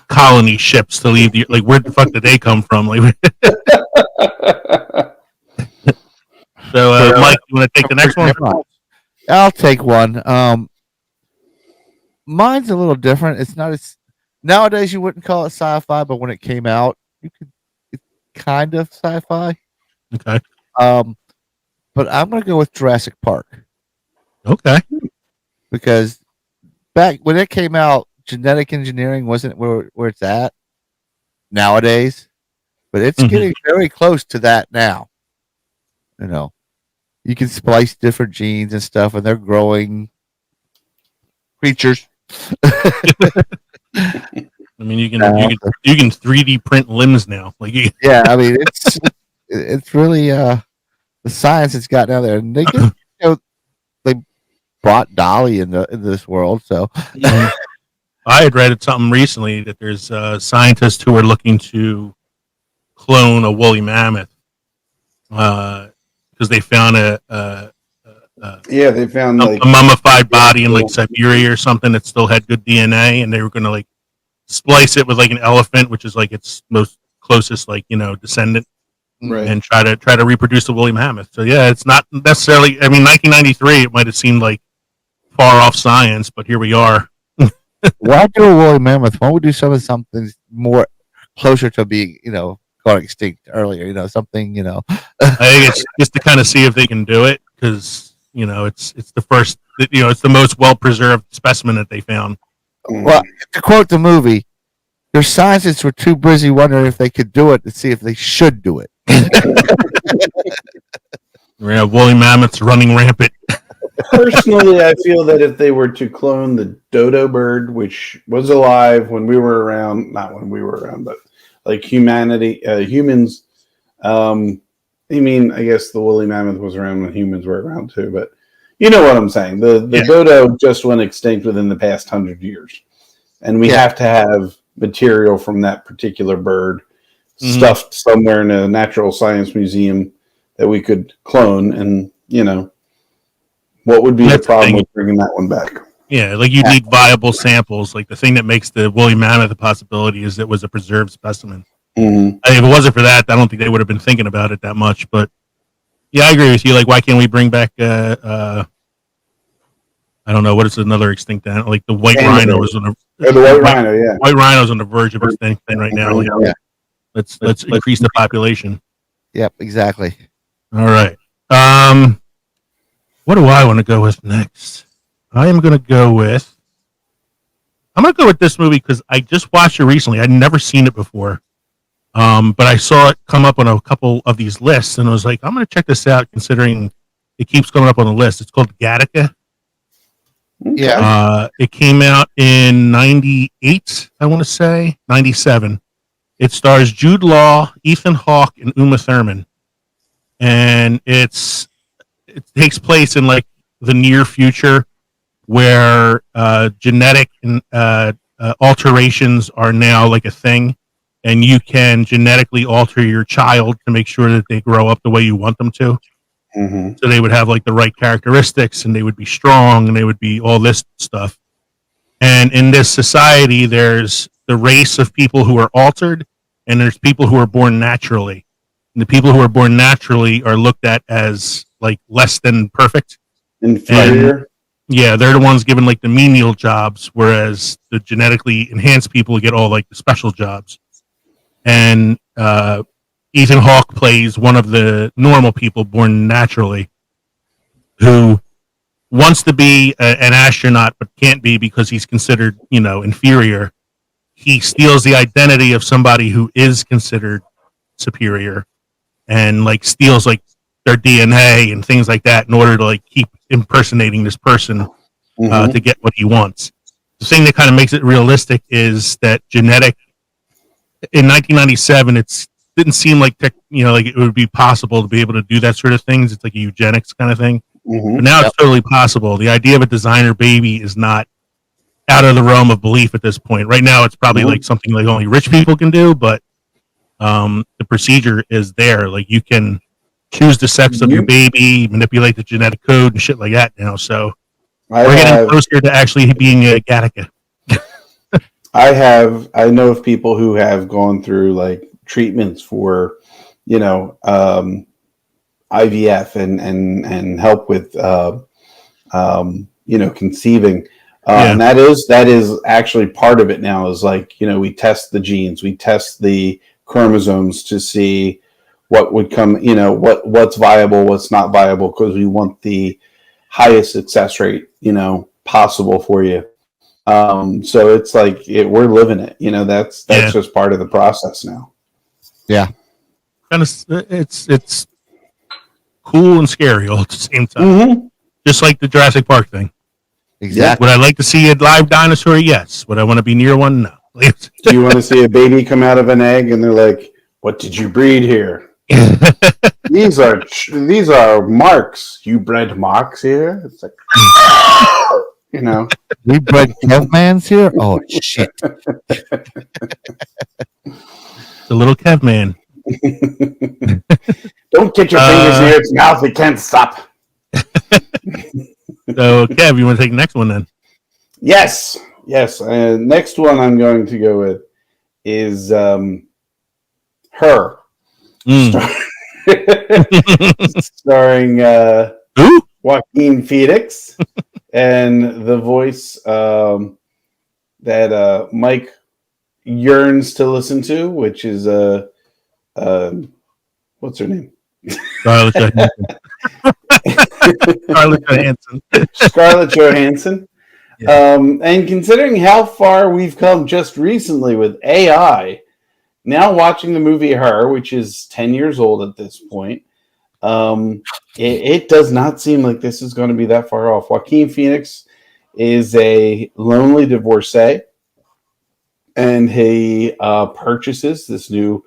colony ships to leave the, like, where the fuck did they come from? Like, so Mike, you want to take the next one? I'll take one. Mine's a little different. It's not as nowadays you wouldn't call it sci-fi, but when it came out, it's kind of sci-fi. Okay. But I'm gonna go with Jurassic Park. Okay. Because back when it came out, genetic engineering wasn't where it's at nowadays, but it's getting very close to that now. You can splice different genes and stuff, and they're growing creatures. I mean, you can 3D print limbs now. Like, yeah, I mean, it's really the science that's gotten out there, and they brought Dolly in this world. So I had read something recently that there's scientists who are looking to clone a woolly mammoth because they found they found a mummified body in like Siberia or something that still had good DNA, and they were going to like splice it with like an elephant, which is like its most closest descendant, right? And try to reproduce the woolly mammoth. So yeah, it's not necessarily. I mean, 1993, it might have seemed like far off science, but here we are. Why do a woolly mammoth? Why don't we do something more closer to being, gone extinct earlier? Something, I think it's just to kind of see if they can do it, because it's the first, it's the most well preserved specimen that they found. Well, to quote the movie, their scientists were too busy wondering if they could do it to see if they should do it. We have woolly mammoths running rampant. Personally, I feel that if they were to clone the dodo bird, which was alive when we were around, not when we were around, but like humans. I mean, I guess the woolly mammoth was around when humans were around too, but you know what I'm saying. The dodo just went extinct within the past 100 years, and we have to have material from that particular bird stuffed somewhere in a natural science museum that we could clone, and what would be the problem with bringing that one back? Yeah, like you need viable samples. Like the thing that makes the woolly mammoth a possibility is it was a preserved specimen. Mm-hmm. I mean, if it wasn't for that, I don't think they would have been thinking about it that much. But yeah, I agree with you. Like, why can't we bring back? I don't know, what is another extinct animal? Like the white rhino is on the white rhino. Yeah, white rhino's on the verge of extinction right now. Like, let's increase the population. Yep, exactly. All right. What do I want to go with next? I'm going to go with this movie because I just watched it recently. I'd never seen it before. But I saw it come up on a couple of these lists, and I was like, I'm going to check this out, considering it keeps coming up on the list. It's called Gattaca. Yeah. It came out in 98, I want to say, 97. It stars Jude Law, Ethan Hawke, and Uma Thurman. and it takes place in like the near future, where genetic alterations are now like a thing, and you can genetically alter your child to make sure that they grow up the way you want them to. Mm-hmm. So they would have like the right characteristics, and they would be strong, and they would be all this stuff. And in this society, there's the race of people who are altered, and there's people who are born naturally. And the people who are born naturally are looked at as like less than perfect. Inferior. And, yeah, they're the ones given like the menial jobs, whereas the genetically enhanced people get all like the special jobs. And Ethan Hawke plays one of the normal people born naturally who wants to be an astronaut but can't be because he's considered, inferior. He steals the identity of somebody who is considered superior and like steals like their DNA and things like that in order to like keep impersonating this person to get what he wants. The thing that kind of makes it realistic is that genetic in 1997, it didn't seem like like it would be possible to be able to do that sort of things. It's like a eugenics kind of thing. Mm-hmm. But now it's totally possible. The idea of a designer baby is not out of the realm of belief at this point. Right now, it's probably like something like only rich people can do, but the procedure is there. Like you can choose the sex of your baby, manipulate the genetic code and shit like that now. So we're getting closer to actually being a Gattaca. I know of people who have gone through like treatments for, IVF and help with, conceiving. And that is actually part of it now is like, we test the genes, we test the chromosomes to see what would come, what's viable, what's not viable, because we want the highest success rate, possible for you. So it's like we're living it, that's just part of the process now. Yeah. Kind of, it's cool and scary all at the same time. Mm-hmm. Just like the Jurassic Park thing. Exactly. Would I like to see a live dinosaur? Yes. Would I want to be near one? No. Do you want to see a baby come out of an egg and they're like, "What did you breed here?" These are marks. You bred marks here. It's like, we bred Kevmans here. Oh shit! The little Kev man. Don't get your fingers near its mouth. It can't stop. So, Kev, you want to take the next one then? Yes. Next one I'm going to go with is Her. Starring Joaquin Phoenix and the voice that Mike yearns to listen to, which is what's her name? Scarlett Johansson. Scarlett Johansson. And considering how far we've come just recently with AI, now watching the movie Her, which is 10 years old at this point, it does not seem like this is going to be that far off. Joaquin Phoenix is a lonely divorcee, and he purchases this new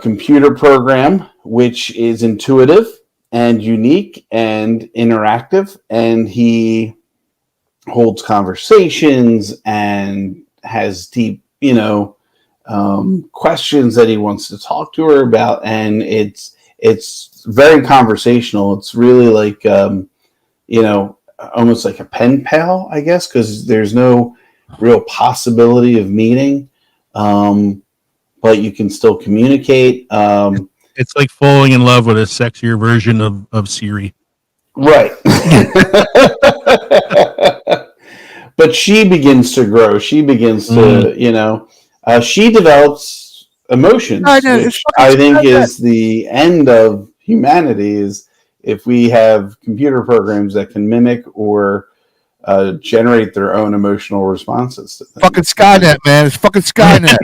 computer program, which is intuitive and unique and interactive, and he holds conversations and has deep, questions that he wants to talk to her about, and it's very conversational. It's really like almost like a pen pal, I guess, because there's no real possibility of meeting, but you can still communicate. It's like falling in love with a sexier version of Siri. Right. But she begins to grow. She begins to, she develops emotions, which I think is the end of humanity, is if we have computer programs that can mimic or generate their own emotional responses to things. Fucking Skynet, man. It's fucking Skynet.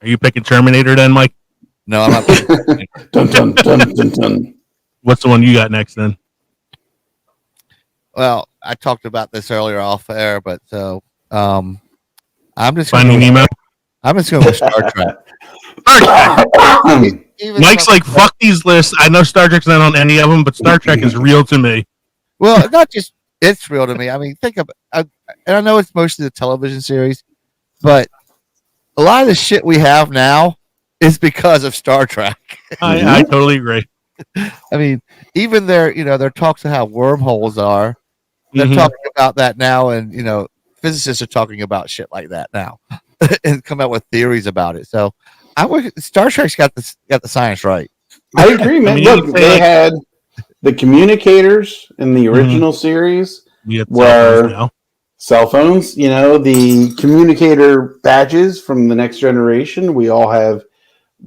Are you picking Terminator then, Mike? No, I'm not. Dun, dun, dun, dun, dun. What's the one you got next then? Well, I talked about this earlier off air, but so I'm just Finding Nemo. I'm just going with Star Trek. Star Trek. Even Mike's like, fuck these lists. I know Star Trek's not on any of them, but Star Trek is real to me. Well, not just it's real to me. I mean, think of and I know it's mostly the television series, but a lot of the shit we have now is because of Star Trek. I totally agree. I mean, even their talks of how wormholes are, they're talking about that now, and physicists are talking about shit like that now, and come out with theories about it. So, Star Trek's got the science right. I agree, man. Look, they had the communicators in the original series were cell phones. The communicator badges from the next generation. We all have,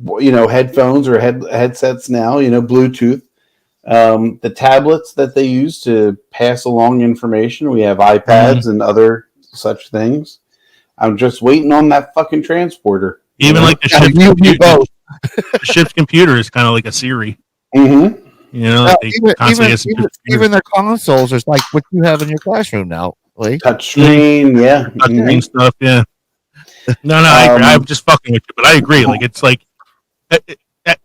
headphones or headsets now. Bluetooth. The tablets that they use to pass along information. We have iPads and other such things. I'm just waiting on that fucking transporter. Even like the ship's computer, the ship's computer is kind of like a Siri. Mm-hmm. Even their consoles are like what you have in your classroom now. Touchscreen, yeah. Touchscreen stuff, yeah. No, I agree. I'm just fucking with you, but I agree. Like it's like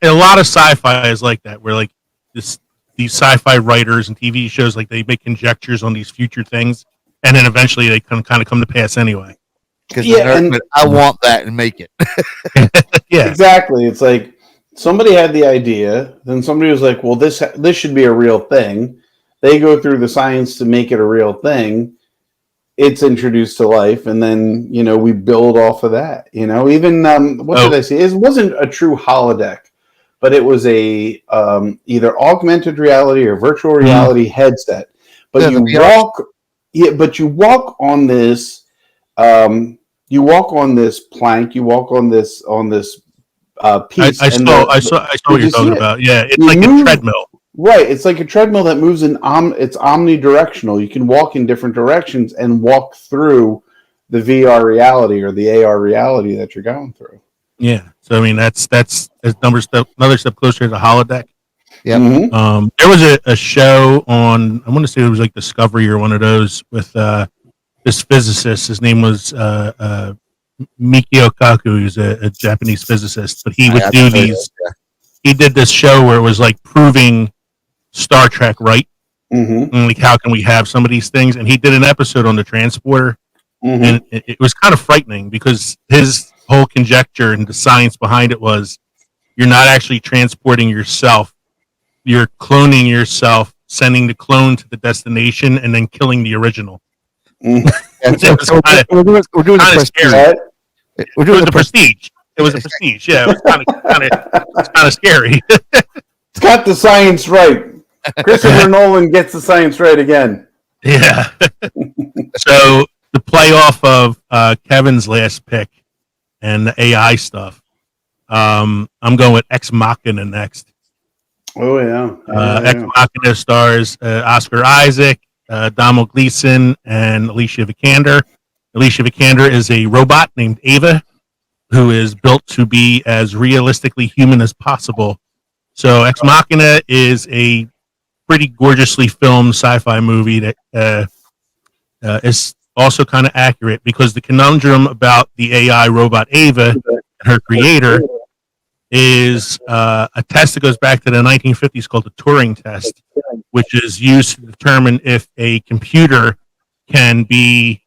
a lot of sci-fi is like that, where like these sci-fi writers and TV shows, like they make conjectures on these future things, and then eventually they kind of come to pass anyway. Because I want that and make it. Yeah, exactly. It's like somebody had the idea, then somebody was like, "Well, this should be a real thing." They go through the science to make it a real thing. It's introduced to life, and then we build off of that. Even did I say? It wasn't a true holodeck, but it was a either augmented reality or virtual reality headset. But you walk on this. You walk on this plank. You walk on this piece. I saw what you're talking about. Yeah, it's like a treadmill. Right, it's like a treadmill that moves it's omnidirectional. You can walk in different directions and walk through the VR reality or the AR reality that you're going through. Yeah, so I mean that's another step closer to the holodeck. Yeah. Mm-hmm. There was a show on, I want to say it was like Discovery or one of those, with this physicist. His name was Mikio Kaku. He was a Japanese physicist, but he would do these. He did this show where it was like proving Star Trek right. And like, how can we have some of these things? And he did an episode on the transporter, and it was kind of frightening because his whole conjecture and the science behind it was, you're not actually transporting yourself. You're cloning yourself, sending the clone to the destination, and then killing the original. We're doing the scary. We're doing the Prestige. It was a Prestige. Yeah, it was kind of scary. It's got the science right. Christopher Nolan gets the science right again. Yeah. So to play off of Kevin's last pick and the AI stuff, I'm going with Ex Machina next. Oh yeah. Ex Machina stars Oscar Isaac, Donald Gleason, and Alicia Vikander. Alicia Vikander is a robot named Ava, who is built to be as realistically human as possible. So Ex Machina is a pretty gorgeously filmed sci-fi movie that is also kind of accurate, because the conundrum about the AI robot Ava and her creator is a test that goes back to the 1950s called the Turing test, which is used to determine if a computer can be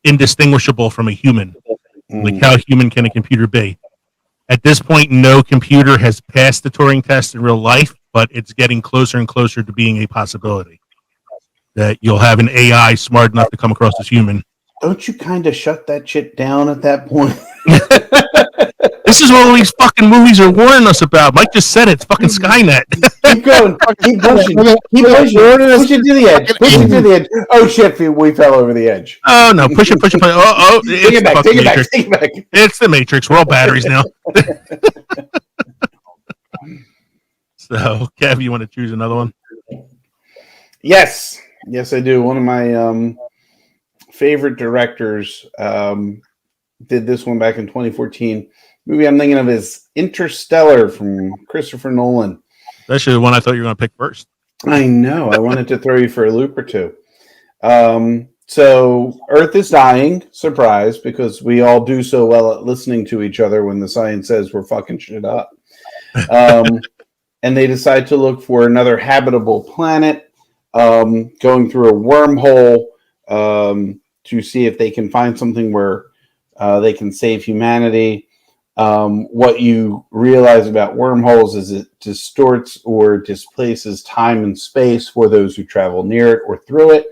indistinguishable from a human. Like, how human can a computer be? At this point, no computer has passed the Turing test in real life, but it's getting closer and closer to being a possibility that you'll have an AI smart enough to come across as human. Don't you kind of shut that shit down at that point? This is what all these fucking movies are warning us about. Mike just said it. It's fucking Skynet. Keep going. Keep pushing. Keep pushing. Push it to the edge. Push it to the edge. Oh shit, we fell over the edge. Oh no, push it. Oh, take it back. Take it back. Take it back. It's the Matrix. We're all batteries now. So, Kev, you want to choose another one? Yes, I do. One of my favorite directors did this one back in 2014. Movie I'm thinking of is Interstellar from Christopher Nolan. That's actually the one I thought you were going to pick first. I know. I wanted to throw you for a loop or two. So Earth is dying, surprise, because we all do so well at listening to each other when the science says we're fucking shit up. And they decide to look for another habitable planet, going through a wormhole to see if they can find something where they can save humanity. What you realize about wormholes is it distorts or displaces time and space for those who travel near it or through it.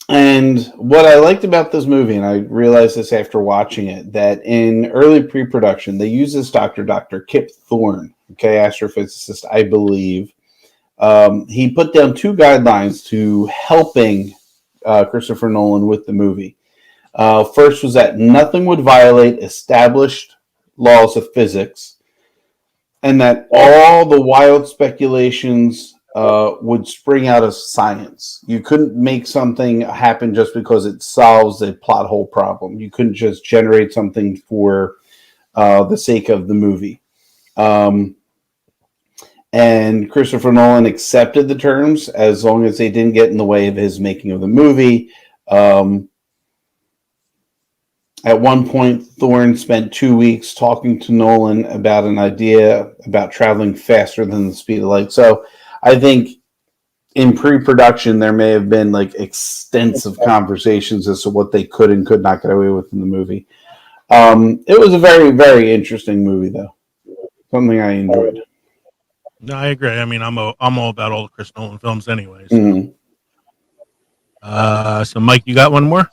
And what I liked about this movie, and I realized this after watching it, that in early pre-production, they used this Dr. Kip Thorne, astrophysicist, I believe. He put down 2 guidelines to helping Christopher Nolan with the movie. First was that nothing would violate established laws of physics, and that all the wild speculations would spring out of science. You couldn't make something happen just because it solves a plot hole problem. You couldn't just generate something for the sake of the movie. And Christopher Nolan accepted the terms as long as they didn't get in the way of his making of the movie. At one point, Thorne spent 2 weeks talking to Nolan about an idea about traveling faster than the speed of light. So I think in pre-production, there may have been like extensive conversations as to what they could and could not get away with in the movie. It was a very, very interesting movie, though. Something I enjoyed. No, I agree. I mean, I'm all about all the Chris Nolan films, anyways. Mm-hmm. So, Mike, you got one more?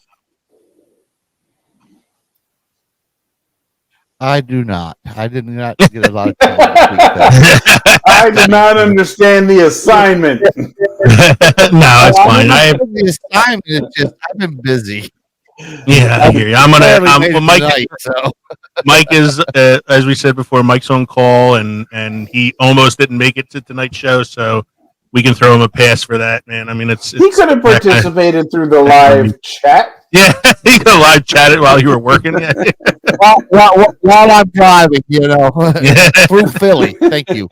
I do not. I did not get a lot of time to speak that. I did not understand the assignment. No, it's fine. The assignment is just I've been busy. Yeah, I hear you. Mike is, as we said before, Mike's on call, and he almost didn't make it to tonight's show, so we can throw him a pass for that, man. I mean, he could have participated through the live chat. Yeah, he could have live chatted while you were working. Yeah. while I'm driving, through Philly. Thank you.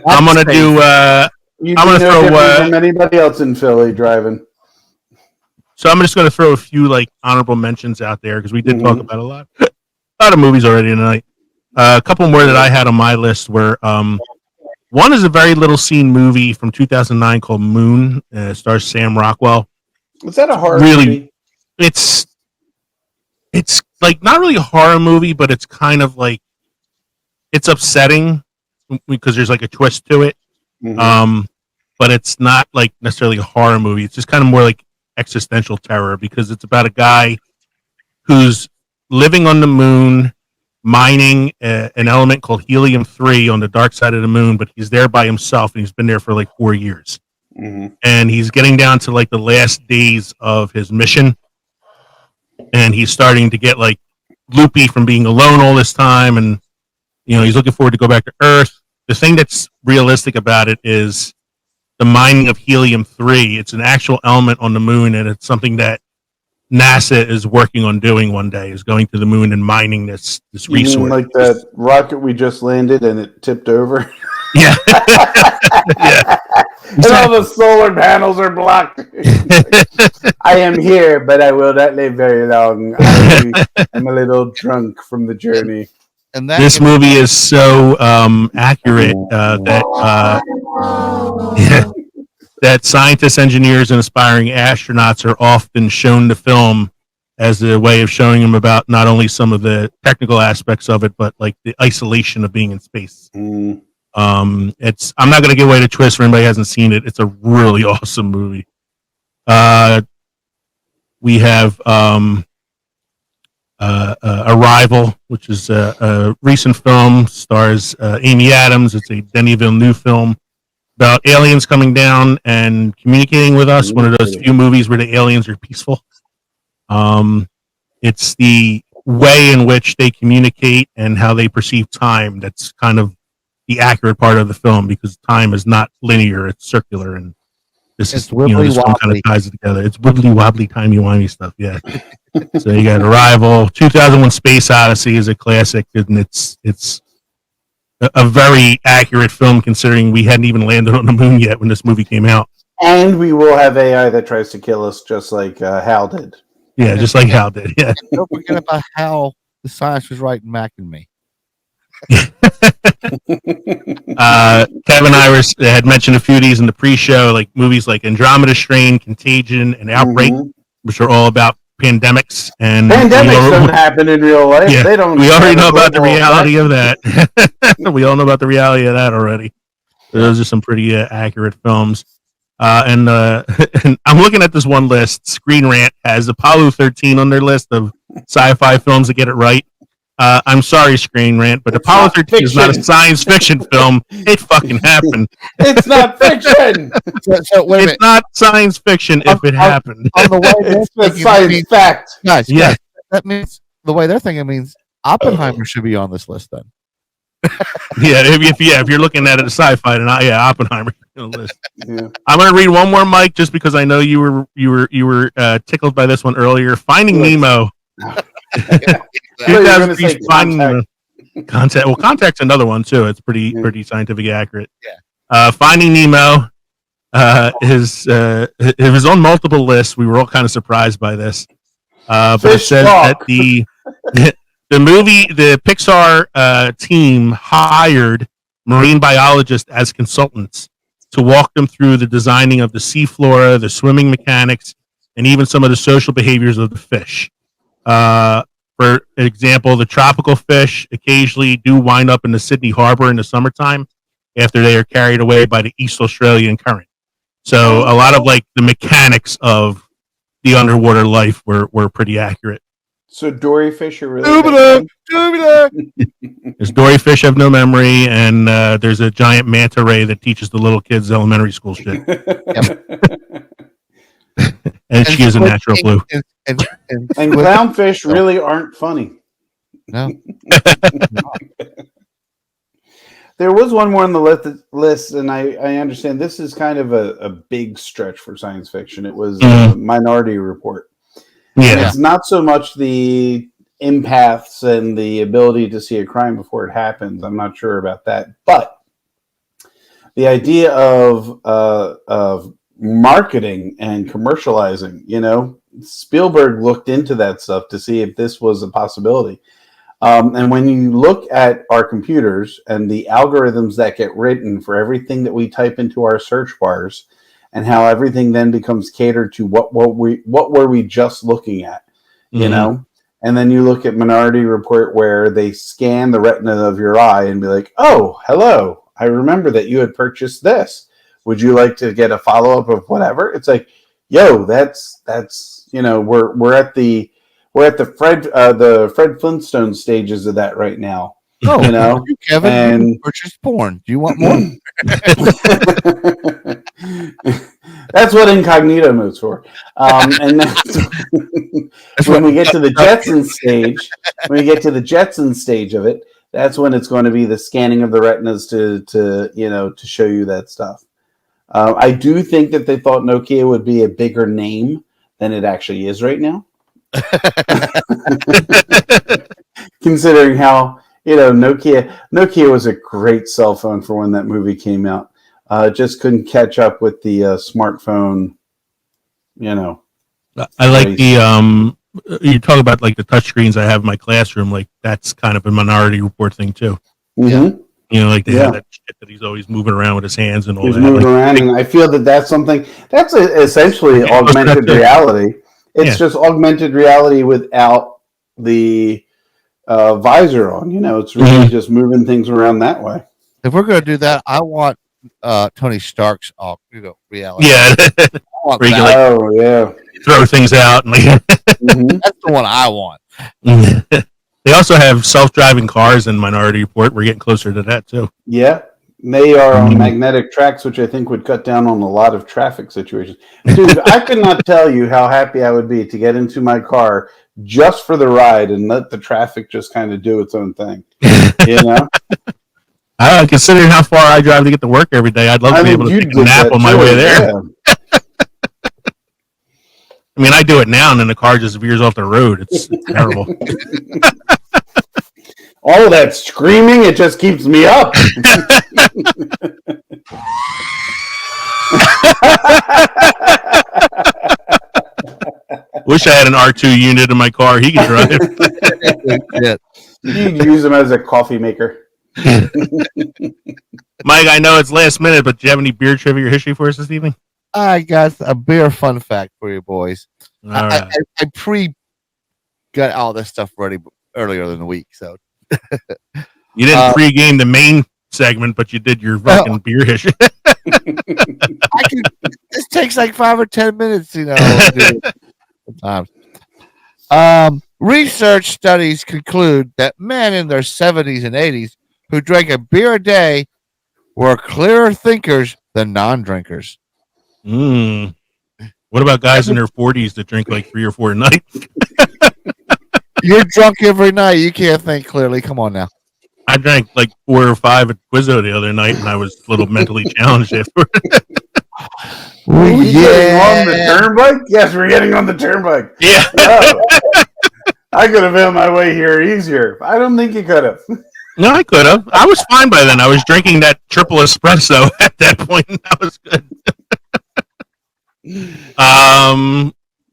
I'm gonna do. I'm gonna throw from anybody else in Philly driving. So I'm just gonna throw a few like honorable mentions out there because we did talk about a lot of movies already tonight. A couple more that I had on my list were one is a very little seen movie from 2009 called Moon. Stars Sam Rockwell. Was that a horror movie? It's like not really a horror movie, but it's kind of like it's upsetting because there's like a twist to it. Mm-hmm. But it's not like necessarily a horror movie. It's just kind of more like existential terror because it's about a guy who's living on the moon, mining an element called helium-3 on the dark side of the moon, but he's there by himself and he's been there for like 4 years. Mm-hmm. And he's getting down to like the last days of his mission. And he's starting to get like loopy from being alone all this time. And, he's looking forward to go back to Earth. The thing that's realistic about it is the mining of helium-3. It's an actual element on the moon, and it's something that NASA is working on doing one day, is going to the moon and mining this resource. You mean like that rocket we just landed and it tipped over? Yeah. Yeah. And all the solar panels are blocked. I am here, but I will not live very long. I'm a little drunk from the journey. And this movie is so accurate that scientists, engineers, and aspiring astronauts are often shown the film as a way of showing them about not only some of the technical aspects of it, but like the isolation of being in space. Mm. I'm not going to give away the twist for anybody who hasn't seen it. It's a really awesome movie. We have Arrival, which is a recent film, stars Amy Adams. It's a Denis Villeneuve film about aliens coming down and communicating with us. One of those few movies where the aliens are peaceful. It's the way in which they communicate and how they perceive time that's kind of the accurate part of the film, because time is not linear, it's circular, and this is this film kind of ties it together. It's wibbly wobbly, timey-wimey stuff, yeah. So you got Arrival. 2001 Space Odyssey is a classic, and it's a very accurate film considering we hadn't even landed on the moon yet when this movie came out. And we will have AI that tries to kill us, just like Hal did. Yeah, just like Hal did. Yeah. Don't forget about how the science was right in Mac and me. Kevin Iris had mentioned a few of these in the pre-show, like movies like Andromeda Strain, Contagion, and Outbreak, which are all about pandemics. And Pandemics don't happen in real life. Yeah, They don't. we already have a know about the global reality effect. of that. We all know about the reality of that already. So those are some pretty accurate films. And I'm looking at this one list. Screen Rant has Apollo 13 on their list of sci-fi films that get it right. I'm sorry, Screen Rant, but Apollo 13 is not a science fiction film. It fucking happened. It's not fiction. So wait a It's minute. not science fiction if it happened. On the way they're It's a thinking, science means- fact. Guys, Yeah. that means the way they're thinking means Oppenheimer should be on this list then. Yeah, if you're looking at it as sci-fi, then Oppenheimer on the list. Yeah. I'm going to read one more, Mike, just because I know you were tickled by this one earlier. Finding Nemo. You're gonna say Finding Nemo. Contact. Well, Contact's another one too. It's pretty scientific accurate. Yeah. Finding Nemo. It was on multiple lists. We were all kind of surprised by this. But it Fish says talk. that the Pixar team hired marine biologists as consultants to walk them through the designing of the sea flora, the swimming mechanics, and even some of the social behaviors of the fish. For example, the tropical fish occasionally do wind up in the Sydney Harbor in the summertime after they are carried away by the East Australian current. So a lot of like the mechanics of the underwater life were pretty accurate. So dory fish are really. There's dory fish have no memory, and there's a giant manta ray that teaches the little kids elementary school shit. And she is a natural blue. And clownfish really aren't funny. No. There was one more on the list, and I understand this is kind of a big stretch for science fiction. It was Minority Report. Yeah. And it's not so much the empaths and the ability to see a crime before it happens. I'm not sure about that. But the idea of marketing and commercializing, Spielberg looked into that stuff to see if this was a possibility. And when you look at our computers and the algorithms that get written for everything that we type into our search bars, and how everything then becomes catered to what were we just looking at, and then you look at Minority Report, where they scan the retina of your eye and be like, oh, hello, I remember that you had purchased this. Would you like to get a follow-up of whatever? It's like, yo, that's we're at the Fred Flintstone stages of that right now. Oh, Kevin, and you purchased porn. Do you want more? That's what incognito mode's for. And that's when we get to the Jetsons stage. When we get to the Jetsons stage of it, that's when it's going to be the scanning of the retinas to show you that stuff. I do think that they thought Nokia would be a bigger name than it actually is right now. Considering how Nokia was a great cell phone for when that movie came out. Just couldn't catch up with the smartphone. I like the you talk about like the touchscreens I have in my classroom. Like that's kind of a Minority Report thing too. Mm-hmm. Like they have that shit that he's always moving around with his hands and all He's that. moving around, and I feel that that's something that's essentially augmented reality. It's just augmented reality without the visor on. It's really just moving things around that way. If we're going to do that, I want Tony Stark's reality. Yeah. I want Where you that. can, Oh yeah. throw things out. And That's the one I want. They also have self-driving cars in Minority Report. We're getting closer to that too. Yeah, they are on magnetic tracks, which I think would cut down on a lot of traffic situations. Dude, I could not tell you how happy I would be to get into my car just for the ride and let the traffic just kind of do its own thing. Considering how far I drive to get to work every day, I'd love to be able to take a nap on my way there. Yeah. I mean, I do it now, and then the car just veers off the road. It's terrible. All that screaming, it just keeps me up. Wish I had an R2 unit in my car. He could drive. You'd use them as a coffee maker. Mike, I know it's last minute, but do you have any beer trivia or history for us this evening? I got a beer fun fact for you boys. All right. I got all this stuff ready earlier in the week, so You didn't pre-game the main segment, but you did your fucking beer history. This takes like 5 or 10 minutes, you know. Sometimes. Research studies conclude that men in their 70s and 80s who drank a beer a day were clearer thinkers than non-drinkers. What about guys in their 40s that drink like 3 or 4 a night? You're drunk every night. You can't think clearly. Come on now. I drank like 4 or 5 at Quizzo the other night, and I was a little mentally challenged after. Were you getting on the turnpike? Yes, we're getting on the turnpike. Yeah. I could have found my way here easier. I don't think you could have. No, I could have. I was fine by then. I was drinking that triple espresso at that point. That was good.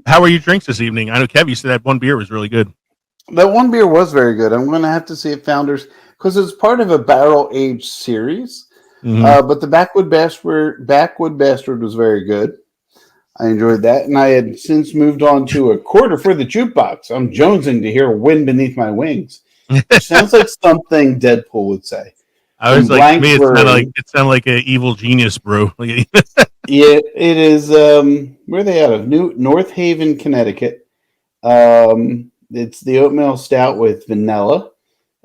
How were your drinks this evening? I know, Kev, you said that one beer was really good. That one beer was very good. I'm going to have to see if Founders, because it's part of a barrel aged series. But the Backwood Bastard was very good. I enjoyed that, and I had since moved on to a quarter for the jukebox. I'm jonesing to hear "Wind Beneath My Wings." Sounds like something Deadpool would say. I was like, to me, it sounded like an evil genius brew. Yeah, it is. Where are they out of? North Haven, Connecticut. It's the oatmeal stout with vanilla,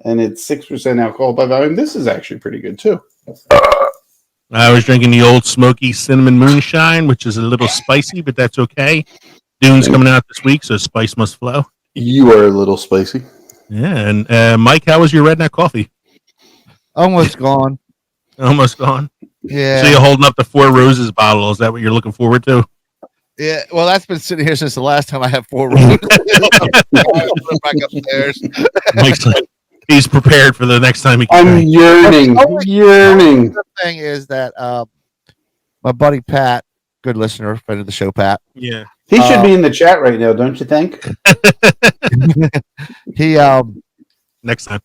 and it's 6% alcohol by volume. This is actually pretty good too. I was drinking the Old Smoky Cinnamon Moonshine, which is a little spicy, but that's okay. Dune's coming out this week, so spice must flow. You are a little spicy. Yeah, and Mike, how was your redneck coffee? Almost gone. Almost gone? Yeah. So you're holding up the Four Roses bottle. Is that what you're looking forward to? Yeah, well, that's been sitting here since the last time I had 4 roses. Back upstairs. Mike's like, he's prepared for the next time he can. I'm yearning. The thing is that my buddy Pat, good listener, friend of the show, Pat. Yeah. He should be in the chat right now, don't you think? He next time.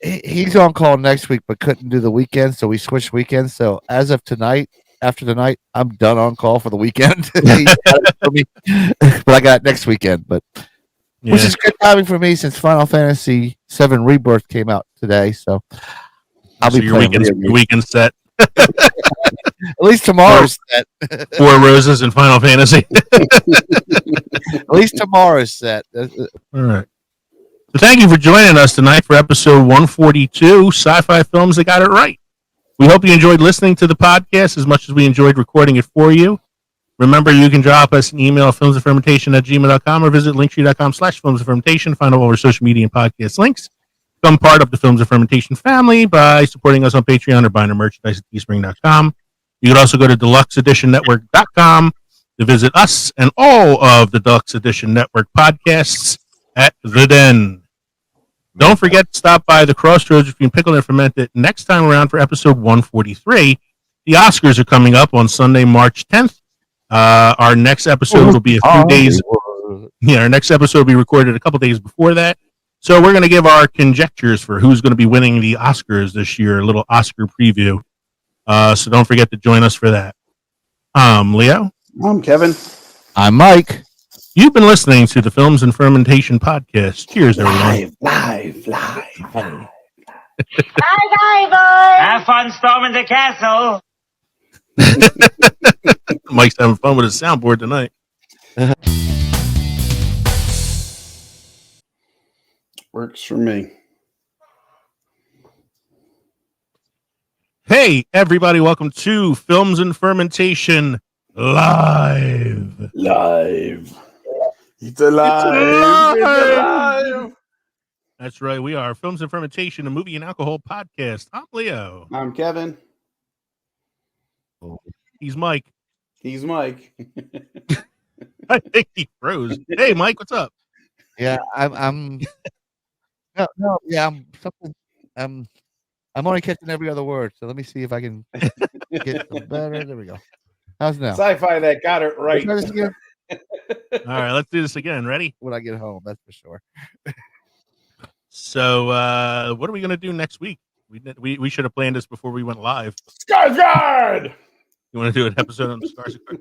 He's on call next week, but couldn't do the weekend, so we switched weekends. So as of tonight, after tonight, I'm done on call for the weekend. But I got next weekend, which is good timing for me since Final Fantasy VII Rebirth came out today. So I'll be your weekend set. At least tomorrow's set. 4 Roses in Final Fantasy. At least tomorrow's set. All right. So thank you for joining us tonight for episode 142, Sci-Fi Films That Got It Right. We hope you enjoyed listening to the podcast as much as we enjoyed recording it for you. Remember, you can drop us an email at filmsoffermentation@gmail.com or visit linktree.com/filmsoffermentation. Find all our social media and podcast links. Become part of the Films of Fermentation family by supporting us on Patreon or buying our merchandise at teespring.com. You can also go to DeluxeEditionNetwork.com to visit us and all of the Deluxe Edition Network podcasts at The Den. Don't forget to stop by the crossroads between Pickled and Fermented next time around for episode 143. The Oscars are coming up on Sunday, March 10th. Our next episode will be a few days. Yeah, our next episode will be recorded a couple days before that. So we're going to give our conjectures for who's going to be winning the Oscars this year, a little Oscar preview. So don't forget to join us for that. I'm Leo. I'm Kevin. I'm Mike. You've been listening to the Films and Fermentation podcast. Cheers, everyone. Live. Bye, boys. Have fun storming the castle. Mike's having fun with his soundboard tonight. Works for me. Hey, everybody, welcome to Films and Fermentation Live. It's alive. That's right. We are Films and Fermentation, a movie and alcohol podcast. I'm Leo. I'm Kevin. He's Mike. He's Mike. I think he froze. Hey, Mike, what's up? Yeah, I'm I'm only catching every other word. So let me see if I can get better. There we go. How's now? Sci-Fi that got it right. Try this again. All right, let's do this again. Ready? When I get home, that's for sure. So, what are we going to do next week? We should have planned this before we went live. Skarsgård! You want to do an episode on Skarsgård?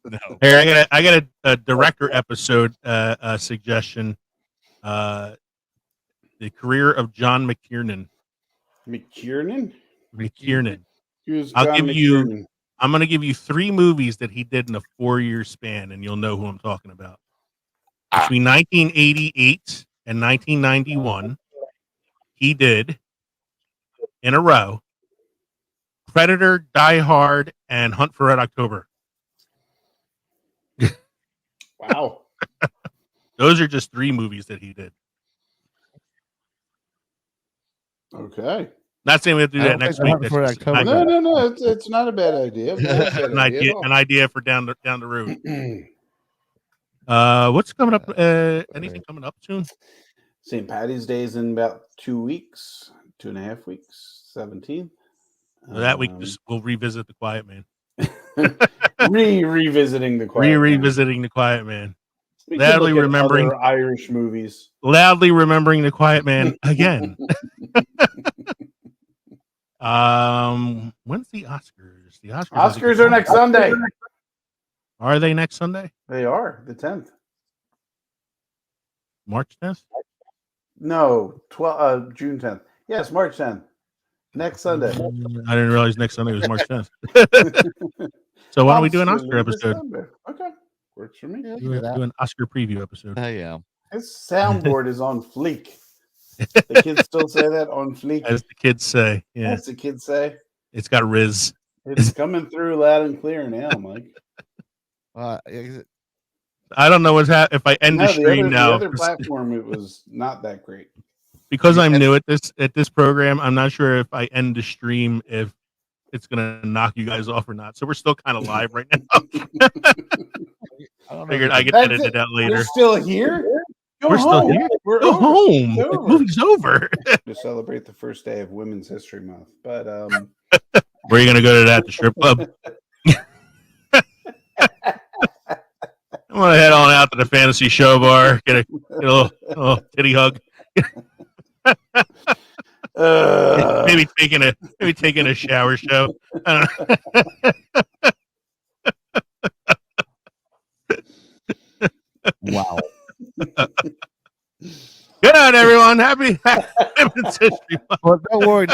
No. Here, I got a director episode suggestion. The career of John McTiernan. McTiernan? I'm going to give you 3 movies that he did in a 4-year span, and you'll know who I'm talking about. Between 1988 and 1991, he did, in a row, Predator, Die Hard, and Hunt for Red October. Wow. Those are just 3 movies that he did. Okay. Not saying we have to do that next week. No. It's not a bad idea. An idea for down the road. What's coming up? Anything coming up soon? St. Patty's Day is in about 2 weeks, 2.5 weeks, 17th. That week, we'll revisit The Quiet Man. Revisiting The Quiet Man. Revisiting The Quiet Man. We Loudly could look at remembering other Irish movies. Loudly remembering The Quiet Man again. When's the Oscars? The Oscars are next Sunday. Are they next Sunday? They are the 10th. March 10th? No, June 10th. Yes, March 10th. Next Sunday. I didn't realize next Sunday was March 10th. So why don't we do an Oscar episode? Okay, works for me. Do an Oscar preview episode. Yeah. His soundboard is on fleek. The kids still say that, on fleek. As the kids say. Yeah. As the kids say. It's got Riz. It's coming through loud and clear now, Mike. I don't know what's happening if I end the stream now. The other platform, it was not that great. Because I'm new at this program, I'm not sure if I end the stream if it's gonna knock you guys off or not. So we're still kind of live right now. Figured I could edit it out later. We're still here. We're still here. Go home. The movie's over. To celebrate the first day of Women's History Month, but where are you gonna go to that? The strip club. I'm gonna head on out to the fantasy show bar. Get a little titty hug. Maybe taking a shower show. I don't know. Wow. Good night, everyone. Happy Women's History Month. Well, don't worry.